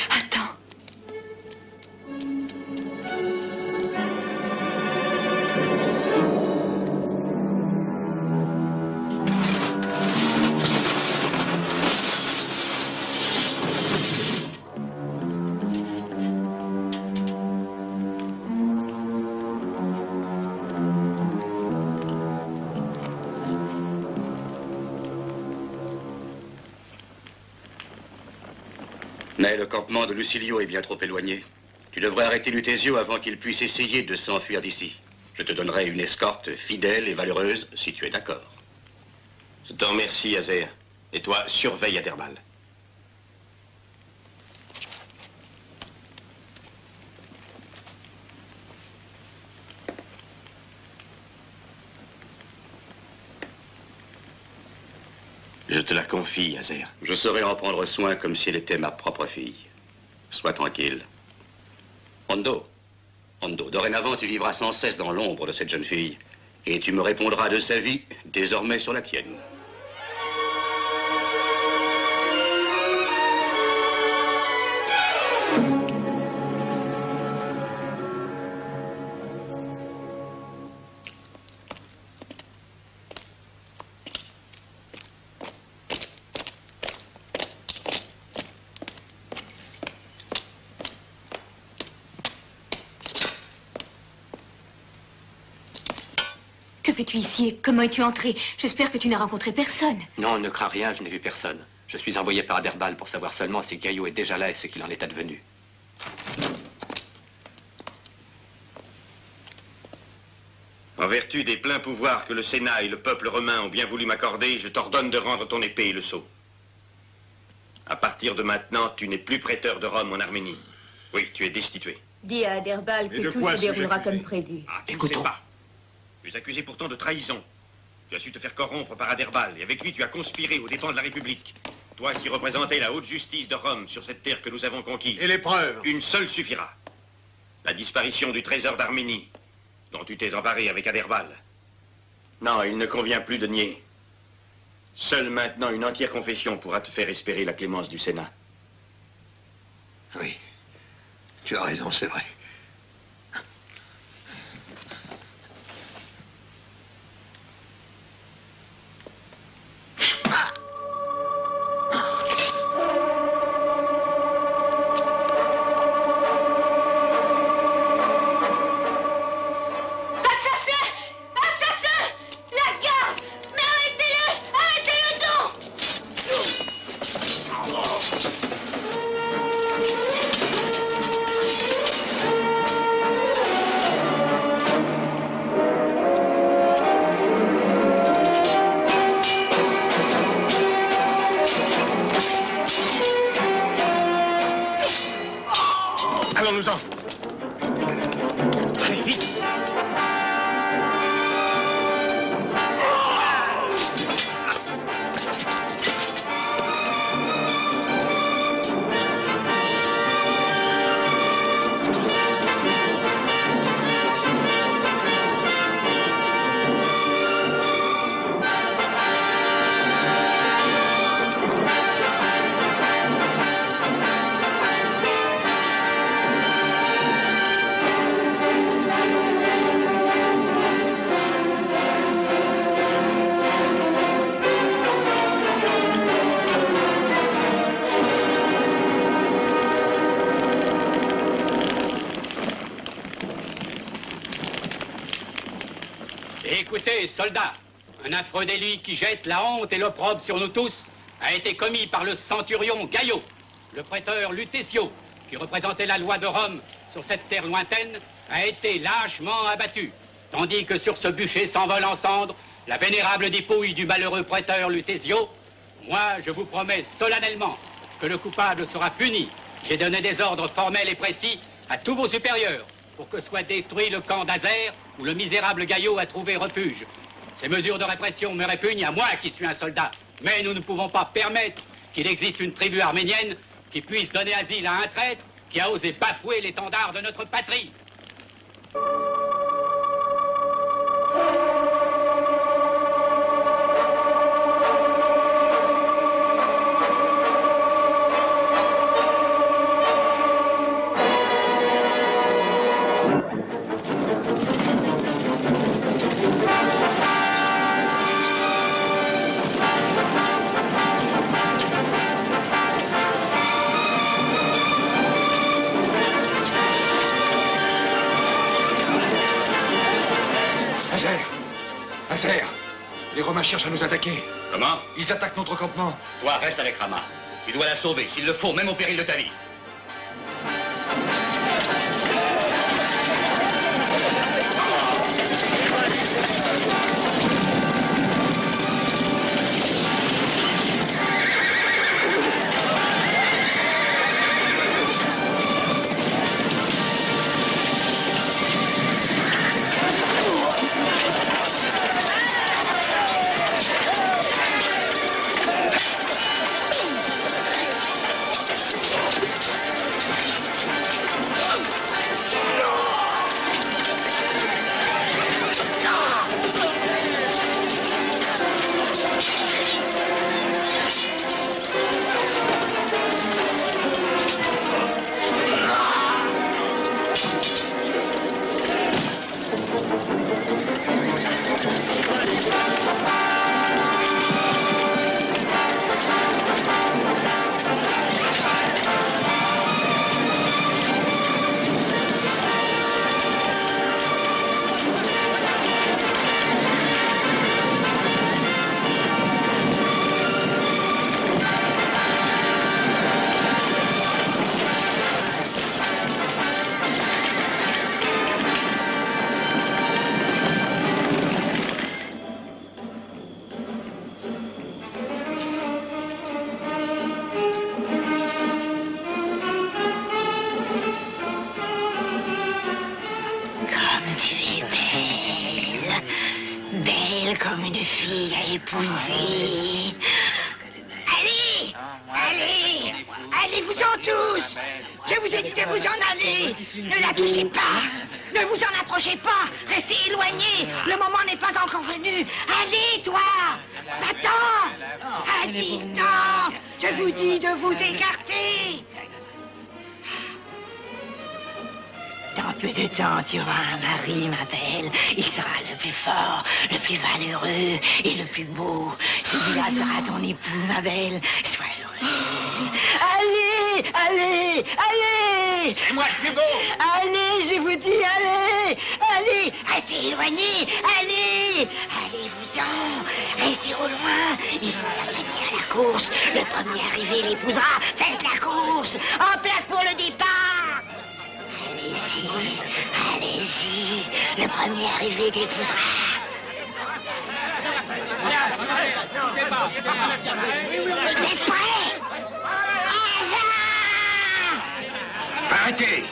Attends. Mais le campement de Lucilio est bien trop éloigné. Tu devrais arrêter Lutésio avant qu'il puisse essayer de s'enfuir d'ici. Je te donnerai une escorte fidèle et valeureuse, si tu es d'accord. Je t'en remercie, Azer. Et toi, surveille Adherbal. Je te la confie, Azer. Je saurai en prendre soin comme si elle était ma propre fille. Sois tranquille. Hondo, dorénavant tu vivras sans cesse dans l'ombre de cette jeune fille. Et tu me répondras de sa vie, désormais sur la tienne. Que fais-tu ici et comment es-tu entré? J'espère que tu n'as rencontré personne. Non, ne crains rien, je n'ai vu personne. Je suis envoyé par Adherbal pour savoir seulement si Gaillot est déjà là et ce qu'il en est advenu. En vertu des pleins pouvoirs que le Sénat et le peuple romain ont bien voulu m'accorder, je t'ordonne de rendre ton épée et le sceau. À partir de maintenant, tu n'es plus prêteur de Rome en Arménie. Oui, tu es destitué. Dis à Adherbal que tout se déroulera comme prévu. Ah, tu ne sais pas. Tu es accusé pourtant de trahison. Tu as su te faire corrompre par Adherbal, et avec lui tu as conspiré aux dépens de la République. Toi qui représentais la haute justice de Rome sur cette terre que nous avons conquise. Et les preuves? Une seule suffira. La disparition du trésor d'Arménie, dont tu t'es emparé avec Adherbal. Non, il ne convient plus de nier. Seule maintenant une entière confession pourra te faire espérer la clémence du Sénat. Oui, tu as raison, c'est vrai. Allons-nous-en. Allez, vite. Écoutez, soldats, un affreux délit qui jette la honte et l'opprobre sur nous tous a été commis par le centurion Gaillot, le prêteur Lutétio, qui représentait la loi de Rome sur cette terre lointaine, a été lâchement abattu, tandis que sur ce bûcher s'envole en cendres la vénérable dépouille du malheureux prêteur Lutétio. Moi, je vous promets solennellement que le coupable sera puni. J'ai donné des ordres formels et précis à tous vos supérieurs pour que soit détruit le camp d'Azer où le misérable Gaillot a trouvé refuge. Ces mesures de répression me répugnent à moi qui suis un soldat, mais nous ne pouvons pas permettre qu'il existe une tribu arménienne qui puisse donner asile à un traître qui a osé bafouer l'étendard de notre patrie. Azer, les Romains cherchent à nous attaquer. Comment? Ils attaquent notre campement. Toi, reste avec Rama. Tu dois la sauver, s'il le faut, même au péril de ta vie. comme une fille à épouser. Allez, allez, allez-vous-en tous. Je vous ai dit de vous en aller. Ne la touchez pas. Ne vous en approchez pas. Restez éloignés. Le moment n'est pas encore venu. Allez, toi. Attends. À distance. Je vous dis de vous écarter. Dans peu de temps, tu auras un mari, ma belle. Il sera le plus fort, le plus valeureux et le plus beau. Celui-là sera ton époux, ma belle. Sois heureuse. Allez, allez, allez. C'est moi le plus beau. Allez, je vous dis, allez. Allez, restez éloignés. Allez. Allez-vous-en. Restez au loin. Il faut la gagner à la course. Le premier arrivé l'épousera. Faites la course. En place pour le départ. Allez-y, allez-y, le premier arrivé t'épousera. Vous êtes prêts? Arrêtez!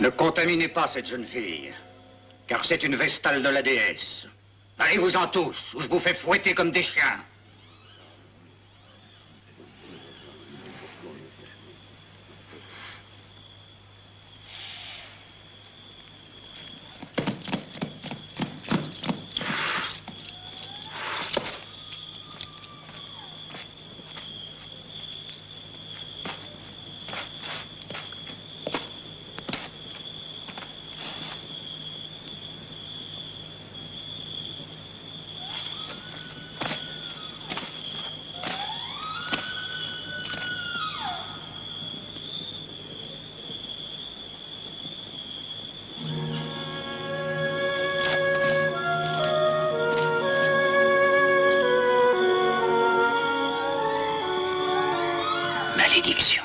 Ne contaminez pas cette jeune fille, car c'est une vestale de la déesse. Allez-vous-en tous, ou je vous fais fouetter comme des chiens. Malédiction.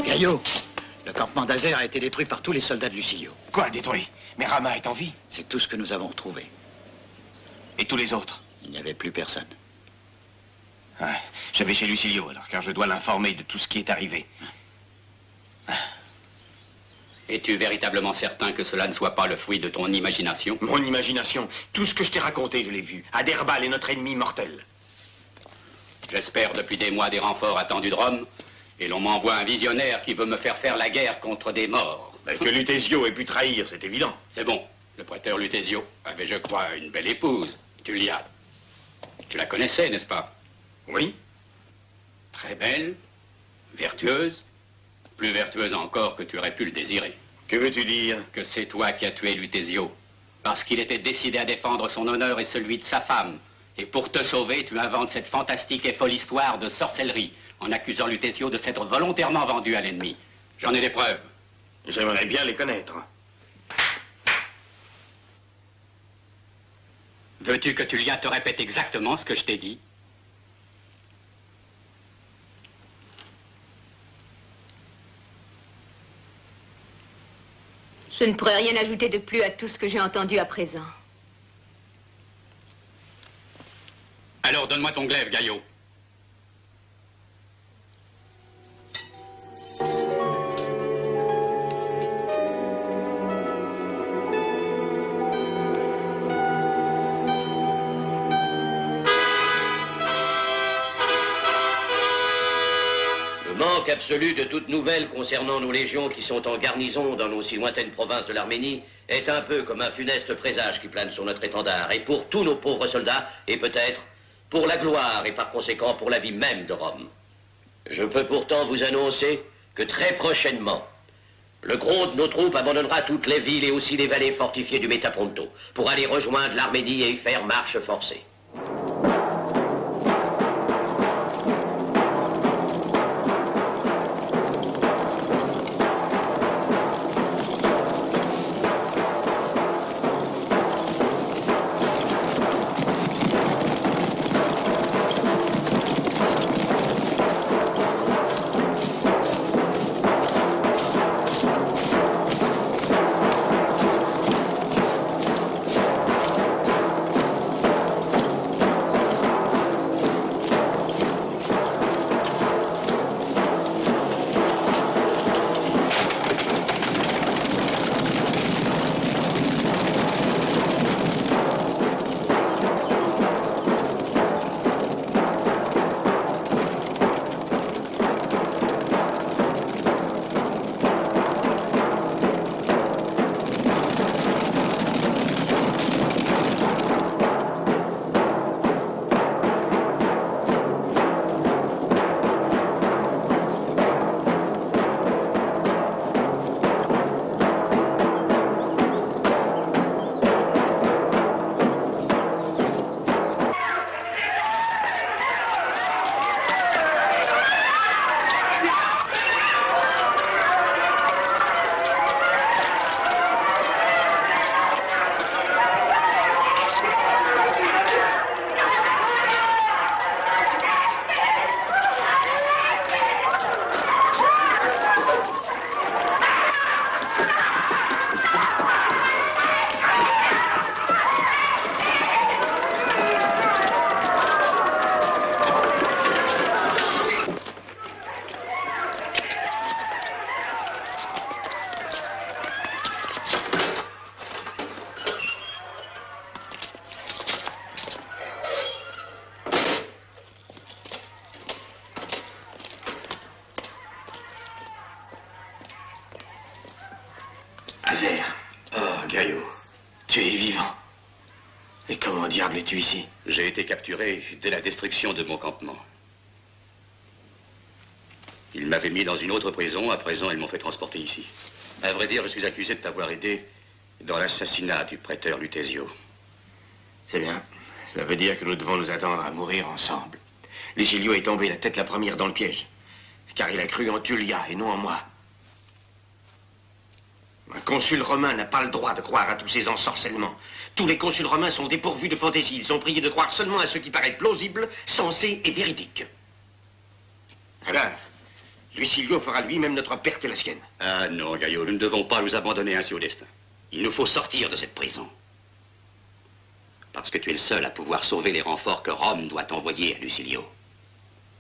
Gaillot, le campement d'Azer a été détruit par tous les soldats de Lucilio. Quoi, détruit? Mais Rama est en vie. C'est tout ce que nous avons retrouvé. Et tous les autres? Il n'y avait plus personne. Ouais, je vais chez Lucilio alors, car je dois l'informer de tout ce qui est arrivé. Es-tu véritablement certain que cela ne soit pas le fruit de ton imagination? Mon imagination, tout ce que je t'ai raconté, je l'ai vu. Aderbal est notre ennemi mortel. J'espère depuis des mois des renforts attendus de Rome, et l'on m'envoie un visionnaire qui veut me faire faire la guerre contre des morts. Que Lutésio ait pu trahir, c'est évident. C'est bon. Le prêteur Lutésio avait, je crois, une belle épouse, Juliane. Tu la connaissais, n'est-ce pas? Oui. Très belle, vertueuse, plus vertueuse encore que tu aurais pu le désirer. Que veux-tu dire? Que c'est toi qui as tué Lutésio, parce qu'il était décidé à défendre son honneur et celui de sa femme. Et pour te sauver, tu inventes cette fantastique et folle histoire de sorcellerie, en accusant Lutésio de s'être volontairement vendu à l'ennemi. J'en ai des preuves. J'aimerais bien les connaître. Veux-tu que Tullia te répète exactement ce que je t'ai dit? Je ne pourrais rien ajouter de plus à tout ce que j'ai entendu à présent. Alors donne-moi ton glaive, Gaillot. Le manque absolu de toute nouvelle concernant nos légions qui sont en garnison dans nos si lointaines provinces de l'Arménie est un peu comme un funeste présage qui plane sur notre étendard, et pour tous nos pauvres soldats, et peut-être pour la gloire et par conséquent pour la vie même de Rome. Je peux pourtant vous annoncer que très prochainement, le gros de nos troupes abandonnera toutes les villes et aussi les vallées fortifiées du Métapronto pour aller rejoindre l'Arménie et y faire marche forcée. Et comment diable es-tu ici? J'ai été capturé dès la destruction de mon campement. Ils m'avaient mis dans une autre prison, à présent ils m'ont fait transporter ici. À vrai dire, je suis accusé de t'avoir aidé dans l'assassinat du prêteur Lutésio. C'est bien. Ça veut dire que nous devons nous attendre à mourir ensemble. Lucilio est tombé la tête la première dans le piège, car il a cru en Tullia et non en moi. Un consul romain n'a pas le droit de croire à tous ces ensorcellements. Tous les consuls romains sont dépourvus de fantaisie. Ils sont priés de croire seulement à ce qui paraît plausible, sensé et véridique. Alors, Lucilio fera lui-même notre perte et la sienne. Ah non, Gaillot, nous ne devons pas nous abandonner ainsi au destin. Il nous faut sortir de cette prison. Parce que tu es le seul à pouvoir sauver les renforts que Rome doit envoyer à Lucilio.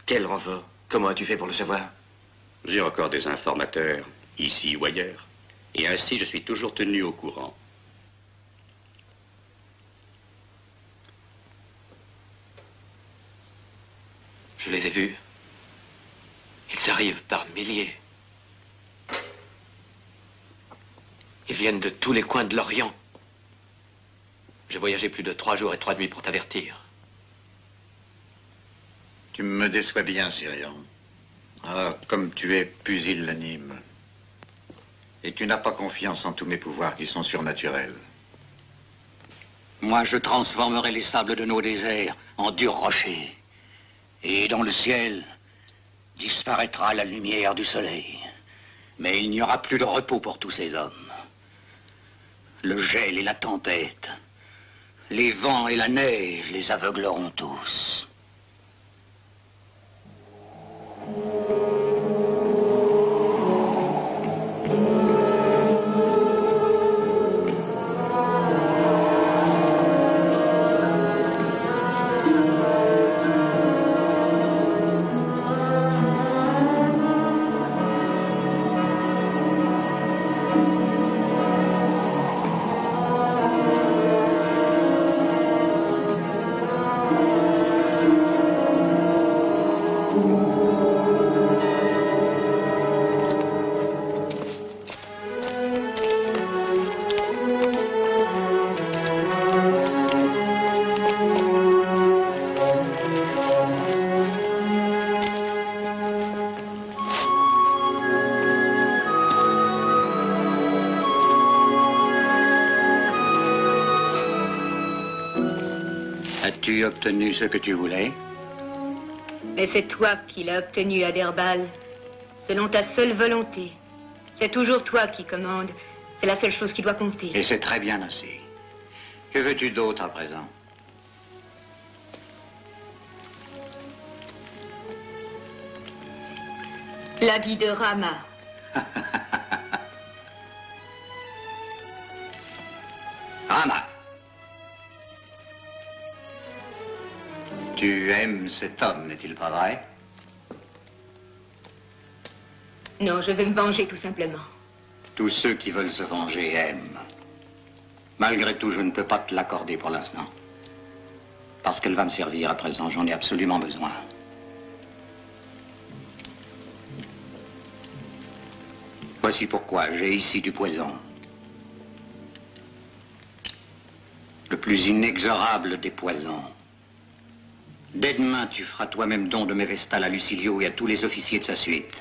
Quel renfort? Comment as-tu fait pour le savoir? J'ai encore des informateurs, ici ou ailleurs. Et ainsi, je suis toujours tenu au courant. Je les ai vus. Ils arrivent par milliers. Ils viennent de tous les coins de l'Orient. J'ai voyagé plus de 3 jours et 3 nuits pour t'avertir. Tu me déçois bien, Syrian. Ah, comme tu es pusillanime. Et tu n'as pas confiance en tous mes pouvoirs qui sont surnaturels. Moi, je transformerai les sables de nos déserts en durs rochers. Et dans le ciel, disparaîtra la lumière du soleil. Mais il n'y aura plus de repos pour tous ces hommes. Le gel et la tempête, les vents et la neige les aveugleront tous. As-tu obtenu ce que tu voulais? Mais c'est toi qui l'as obtenu, Adherbal, selon ta seule volonté. C'est toujours toi qui commandes. C'est la seule chose qui doit compter. Et c'est très bien ainsi. Que veux-tu d'autre à présent? La vie de Rama. Rama. Tu aimes cet homme, n'est-il pas vrai? Non, je vais me venger tout simplement. Tous ceux qui veulent se venger aiment. Malgré tout, je ne peux pas te l'accorder pour l'instant. Parce qu'elle va me servir à présent, j'en ai absolument besoin. Voici pourquoi j'ai ici du poison. Le plus inexorable des poisons. Dès demain, tu feras toi-même don de mes vestales à Lucilio et à tous les officiers de sa suite.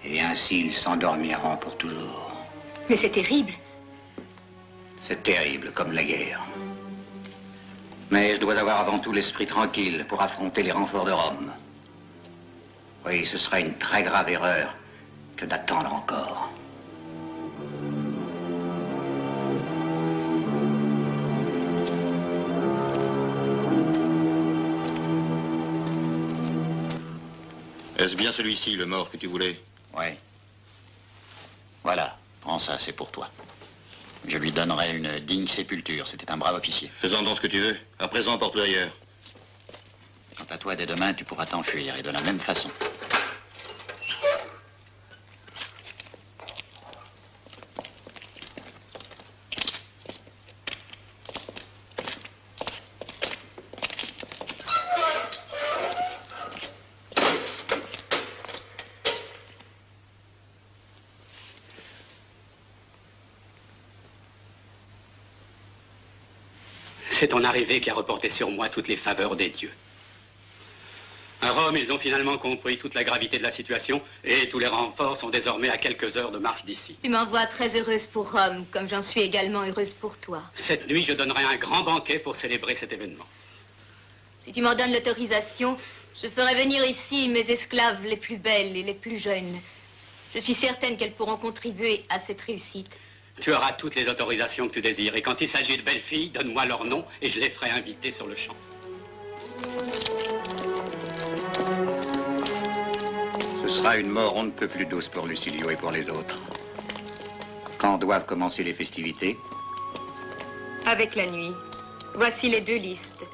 Et ainsi, ils s'endormiront pour toujours. Mais c'est terrible. C'est terrible, comme la guerre. Mais je dois avoir avant tout l'esprit tranquille pour affronter les renforts de Rome. Oui, ce serait une très grave erreur que d'attendre encore. Est-ce bien celui-ci, le mort que tu voulais? Oui. Voilà, prends ça, c'est pour toi. Je lui donnerai une digne sépulture, c'était un brave officier. Fais-en donc ce que tu veux. À présent, porte-le ailleurs. Quant à toi, dès demain, tu pourras t'enfuir, et de la même façon. C'est ton arrivée qui a reporté sur moi toutes les faveurs des dieux. À Rome, ils ont finalement compris toute la gravité de la situation et tous les renforts sont désormais à quelques heures de marche d'ici. Tu m'envoies très heureuse pour Rome, comme j'en suis également heureuse pour toi. Cette nuit, je donnerai un grand banquet pour célébrer cet événement. Si tu m'en donnes l'autorisation, je ferai venir ici mes esclaves les plus belles et les plus jeunes. Je suis certaine qu'elles pourront contribuer à cette réussite. Tu auras toutes les autorisations que tu désires. Et quand il s'agit de belles filles, donne-moi leur nom et je les ferai inviter sur le champ. Ce sera une mort on ne peut plus douce pour Lucilio et pour les autres. Quand doivent commencer les festivités? Avec la nuit. Voici les 2 listes.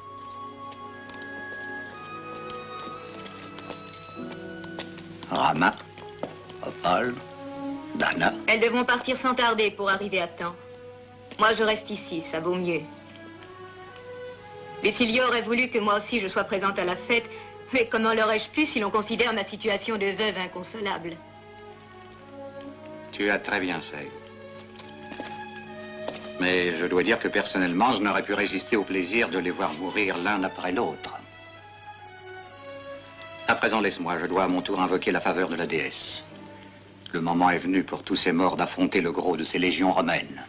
Rama, Opal, Dana. Elles devront partir sans tarder pour arriver à temps. Moi, je reste ici, ça vaut mieux. Lucilio aurait voulu que moi aussi je sois présente à la fête, mais comment l'aurais-je pu si l'on considère ma situation de veuve inconsolable? Tu as très bien fait. Mais je dois dire que personnellement, je n'aurais pu résister au plaisir de les voir mourir l'un après l'autre. À présent, laisse-moi, je dois à mon tour invoquer la faveur de la déesse. Le moment est venu pour tous ces morts d'affronter le gros de ces légions romaines.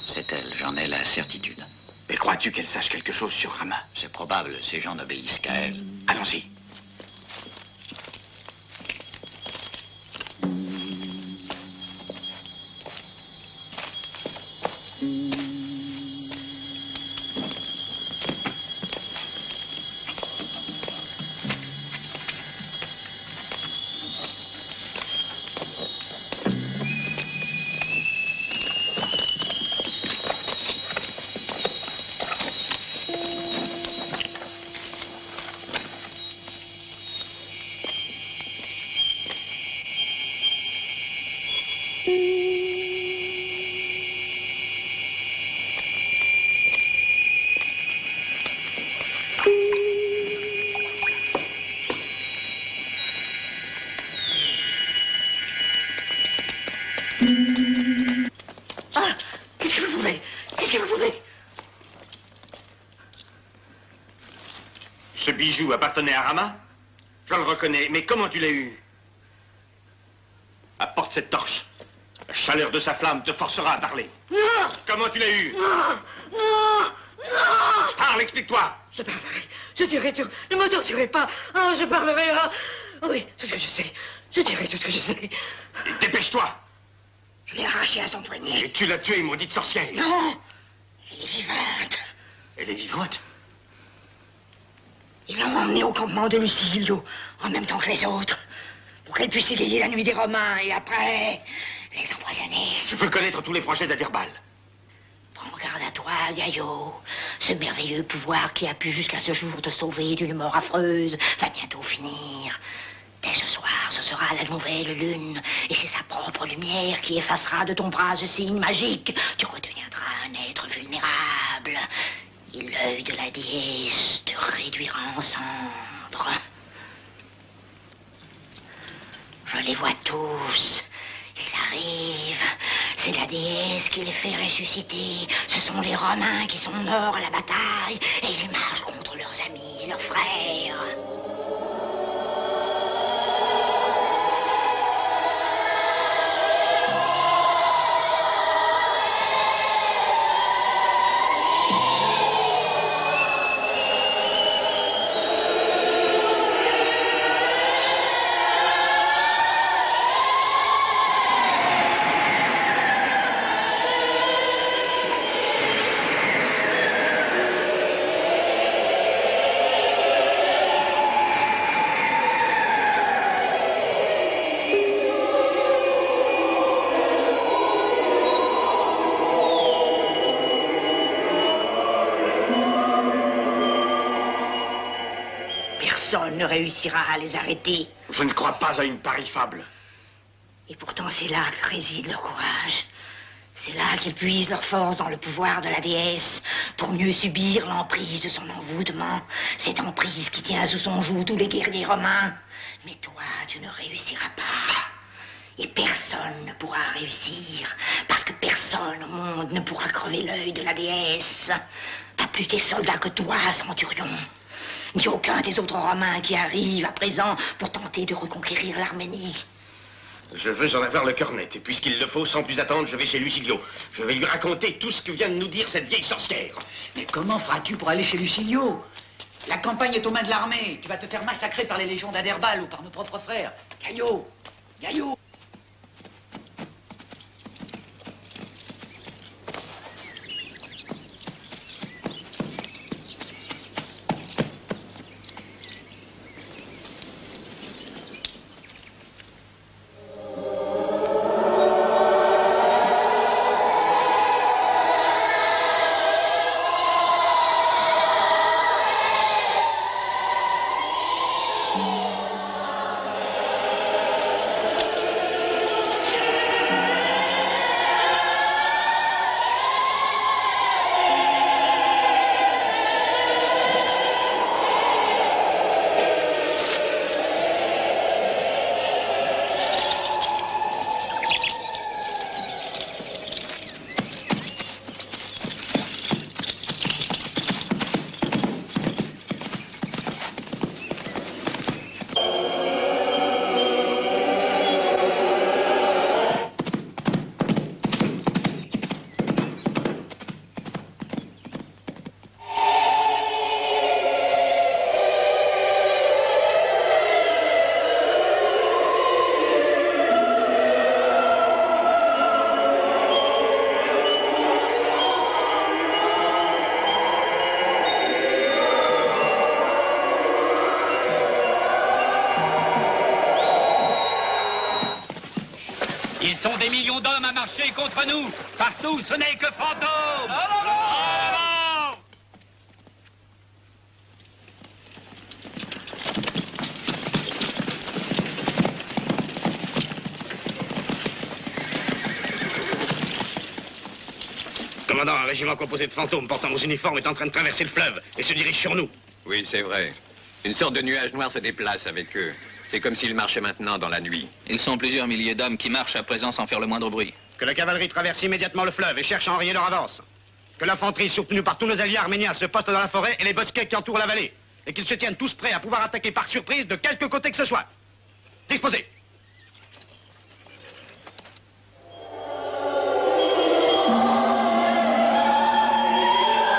C'est elle, j'en ai la certitude. Mais crois-tu qu'elle sache quelque chose sur Rama? C'est probable, ces gens n'obéissent qu'à elle. Allons-y. Ce bijou appartenait à Rama? Je le reconnais, mais comment tu l'as eu? Apporte cette torche. La chaleur de sa flamme te forcera à parler. Non! Comment tu l'as eu? Non! Non! Non! Parle, explique-toi! Je parlerai. Je dirai tout. Ne me torturez pas. Ah, je parlerai. Ah. Oui, tout ce que je sais. Je dirai tout ce que je sais. Dépêche-toi! Je l'ai arraché à son poignet. Et tu l'as tuée, maudite sorcière! Non! Elle est vivante. Elle est vivante? Ils l'ont emmenée au campement de Lucilio, en même temps que les autres, pour qu'elle puisse égayer la nuit des Romains et après les empoisonner. Je veux connaître tous les projets d'Adherbal. Prends garde à toi, Gaïo. Ce merveilleux pouvoir qui a pu jusqu'à ce jour te sauver d'une mort affreuse va bientôt finir. Dès ce soir, ce sera la nouvelle lune, et c'est sa propre lumière qui effacera de ton bras ce signe magique. Tu redeviendras un être vulnérable. Et l'œil de la déesse te réduira en cendres. Je les vois tous. Ils arrivent. C'est la déesse qui les fait ressusciter. Ce sont les Romains qui sont morts à la bataille. Et ils marchent contre leurs amis et leurs frères. personne ne réussira à les arrêter. Je ne crois pas à une pareille fable. Et pourtant, c'est là que réside leur courage. C'est là qu'ils puisent leur force dans le pouvoir de la déesse pour mieux subir l'emprise de son envoûtement. Cette emprise qui tient sous son joug tous les guerriers romains. Mais toi, tu ne réussiras pas. Et personne ne pourra réussir, parce que personne au monde ne pourra crever l'œil de la déesse. Pas plus des soldats que toi, Centurion. Ni aucun des autres Romains qui arrivent à présent pour tenter de reconquérir l'Arménie. Je veux en avoir le cœur net, et puisqu'il le faut, sans plus attendre, je vais chez Lucilio. Je vais lui raconter tout ce que vient de nous dire cette vieille sorcière. Mais comment feras-tu pour aller chez Lucilio? La campagne est aux mains de l'armée. Tu vas te faire massacrer par les légions d'Aderbal ou par nos propres frères. Gaillot! Gaillot! Ils sont des millions d'hommes à marcher contre nous. Partout, ce n'est que fantômes. En avant! Commandant, un régiment composé de fantômes portant nos uniformes est en train de traverser le fleuve et se dirige sur nous. Oui, c'est vrai. Une sorte de nuage noir se déplace avec eux. C'est comme s'ils marchaient maintenant dans la nuit. Ils sont plusieurs milliers d'hommes qui marchent à présent sans faire le moindre bruit. Que la cavalerie traverse immédiatement le fleuve et cherche à enrayer leur avance. Que l'infanterie, soutenue par tous nos alliés arméniens, se poste dans la forêt et les bosquets qui entourent la vallée. Et qu'ils se tiennent tous prêts à pouvoir attaquer par surprise de quelque côté que ce soit. Disposez.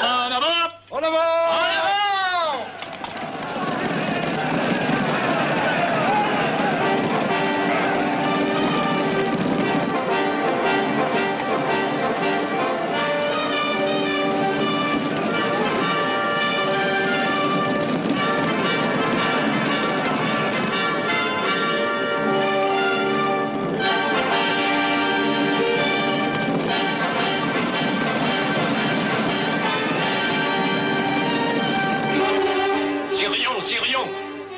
En avant! En avant!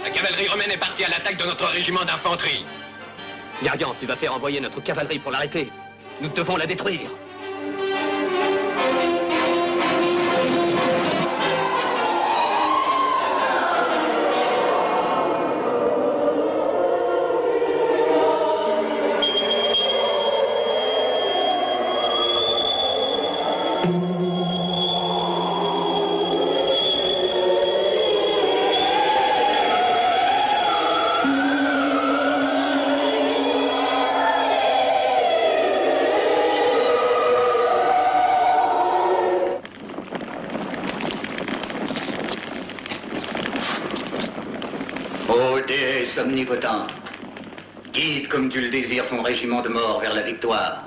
La cavalerie romaine est partie à l'attaque de notre régiment d'infanterie. Gargan, tu vas faire envoyer notre cavalerie pour l'arrêter. Nous devons la détruire. Ô déesse omnipotente, guide comme tu le désires ton régiment de mort vers la victoire.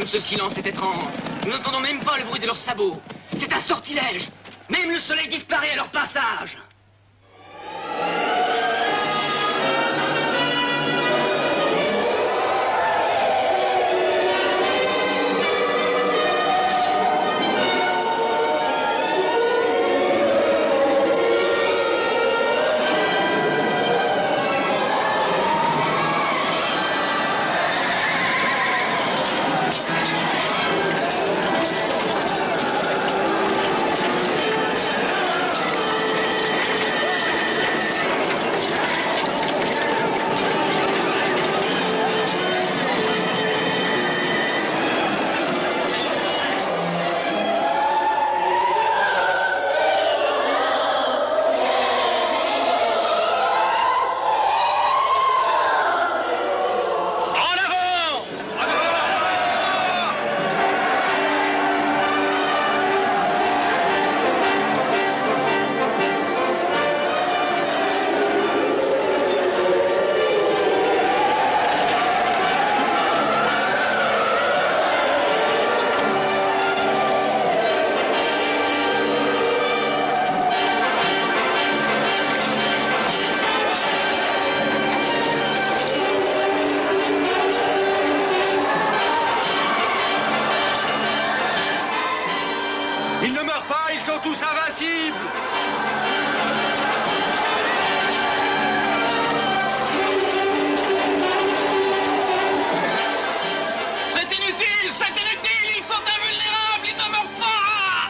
ce silence est étrange. Nous n'entendons même pas le bruit de leurs sabots. C'est un sortilège. Même le soleil disparaît à leur passage. Ils ne meurent pas, ils sont tous invincibles. C'est inutile, ils sont invulnérables, ils ne meurent pas.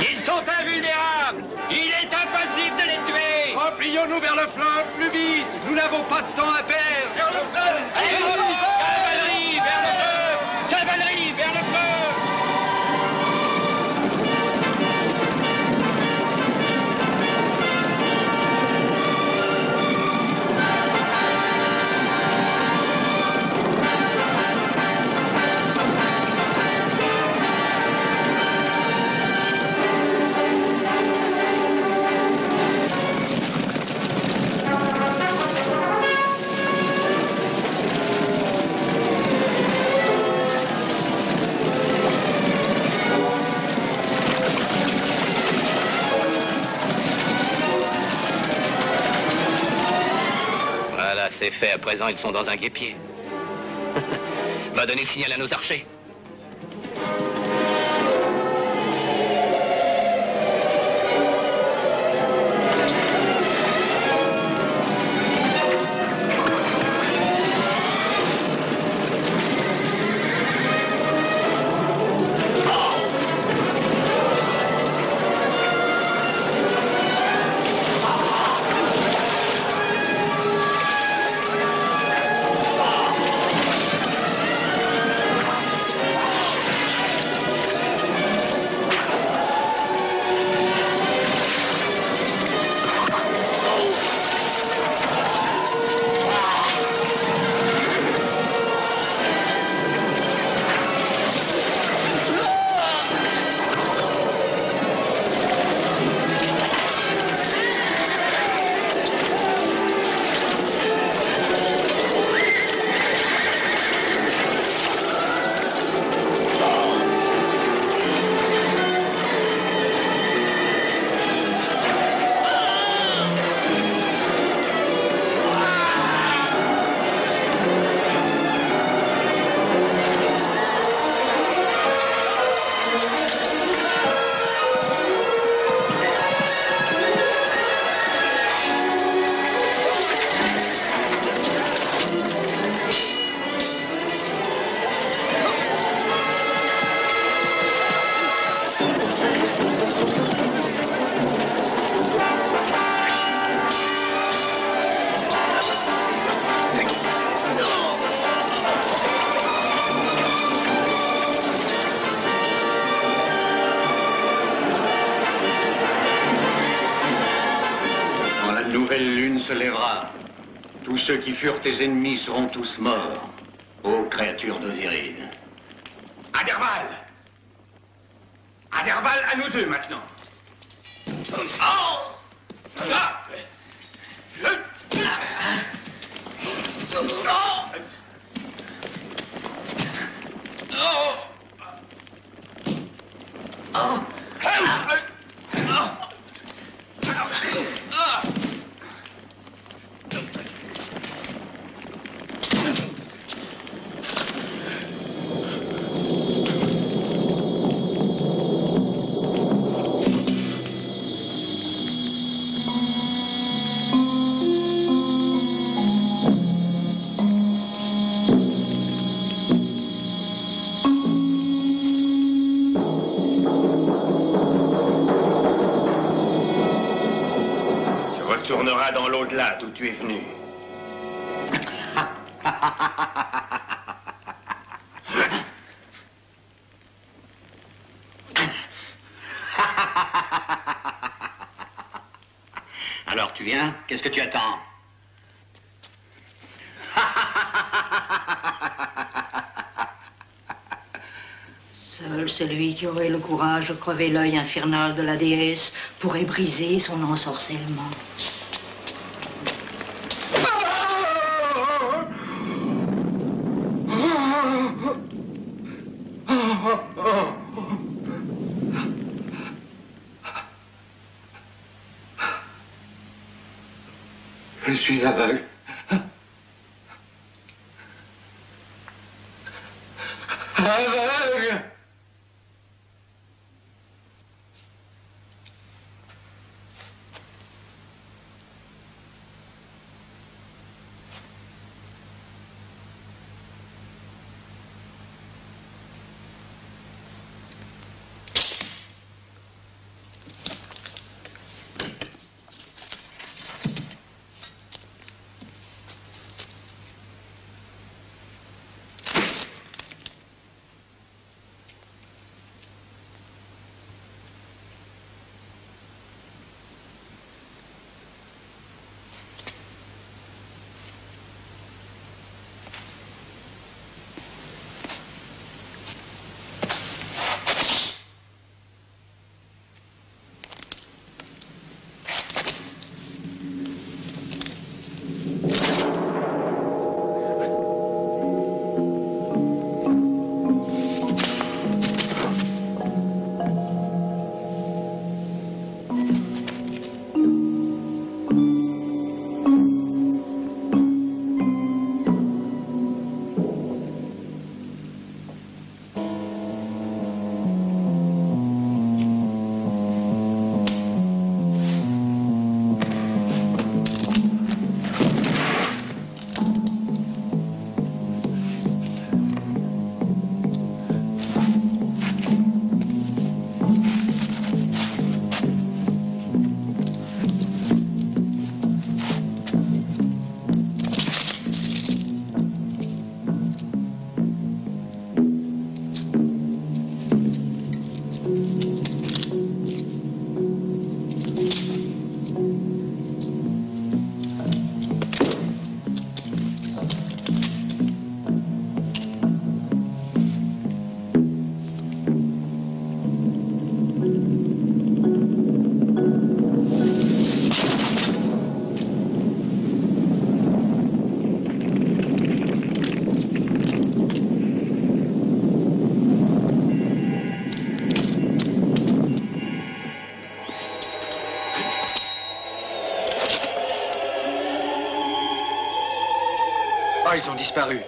Ils sont invulnérables. Il est impossible de les tuer. Replions-nous vers le flanc plus vite. Nous n'avons pas de temps à perdre. Vers le feu. Allez, cavalerie, vers le feu. Cavalerie, vers le feu. Voilà, c'est fait. À présent, ils sont dans un guêpier. Va donner le signal à nos archers. nouvelle lune se lèvera. Tous ceux qui furent tes ennemis seront tous morts. Ô créatures d'Osirine. Aderbal! Aderbal, à nous deux maintenant. Tournera dans l'au-delà d'où tu es venu. Alors tu viens? Qu'est-ce que tu attends? Seul celui qui aurait le courage de crever l'œil infernal de la déesse pourrait briser son ensorcellement. Je suis aveugle. Aveugle! Ah, ils ont disparu.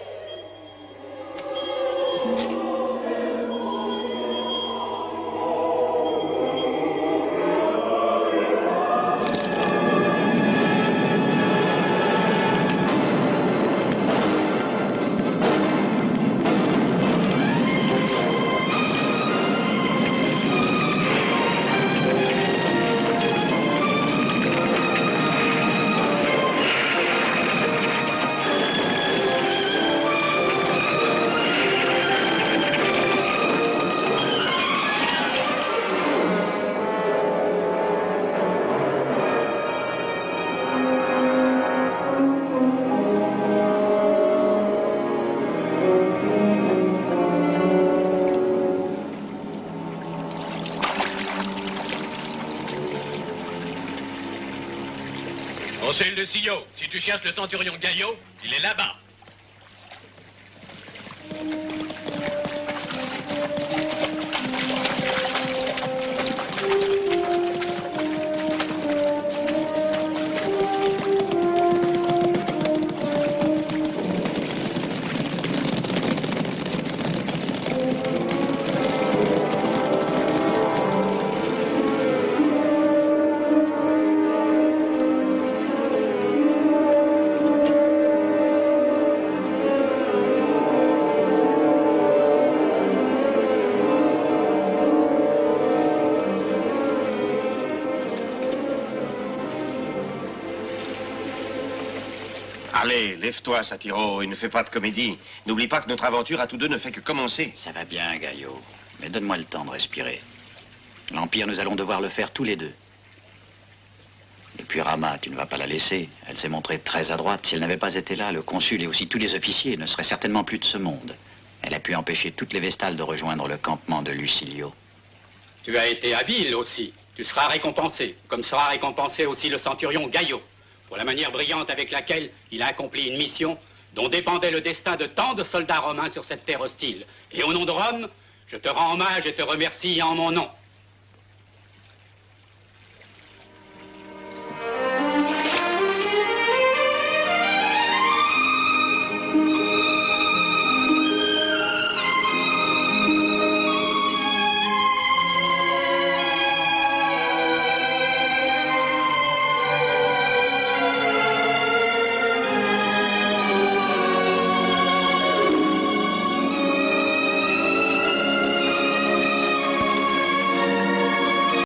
C'est le Lucilio. Si tu cherches le centurion Gaillot, il est là-bas. Allez, lève-toi, Satiro, et ne fais pas de comédie. N'oublie pas que notre aventure à tous deux ne fait que commencer. Ça va bien, Gaillot. Mais donne-moi le temps de respirer. L'Empire, nous allons devoir le faire tous les deux. Et puis Rama, tu ne vas pas la laisser. Elle s'est montrée très adroite. Si elle n'avait pas été là, le consul et aussi tous les officiers ne seraient certainement plus de ce monde. Elle a pu empêcher toutes les Vestales de rejoindre le campement de Lucilio. Tu as été habile aussi. Tu seras récompensé, comme sera récompensé aussi le centurion Gaillot, pour la manière brillante avec laquelle il a accompli une mission dont dépendait le destin de tant de soldats romains sur cette terre hostile. Et au nom de Rome, je te rends hommage et te remercie en mon nom.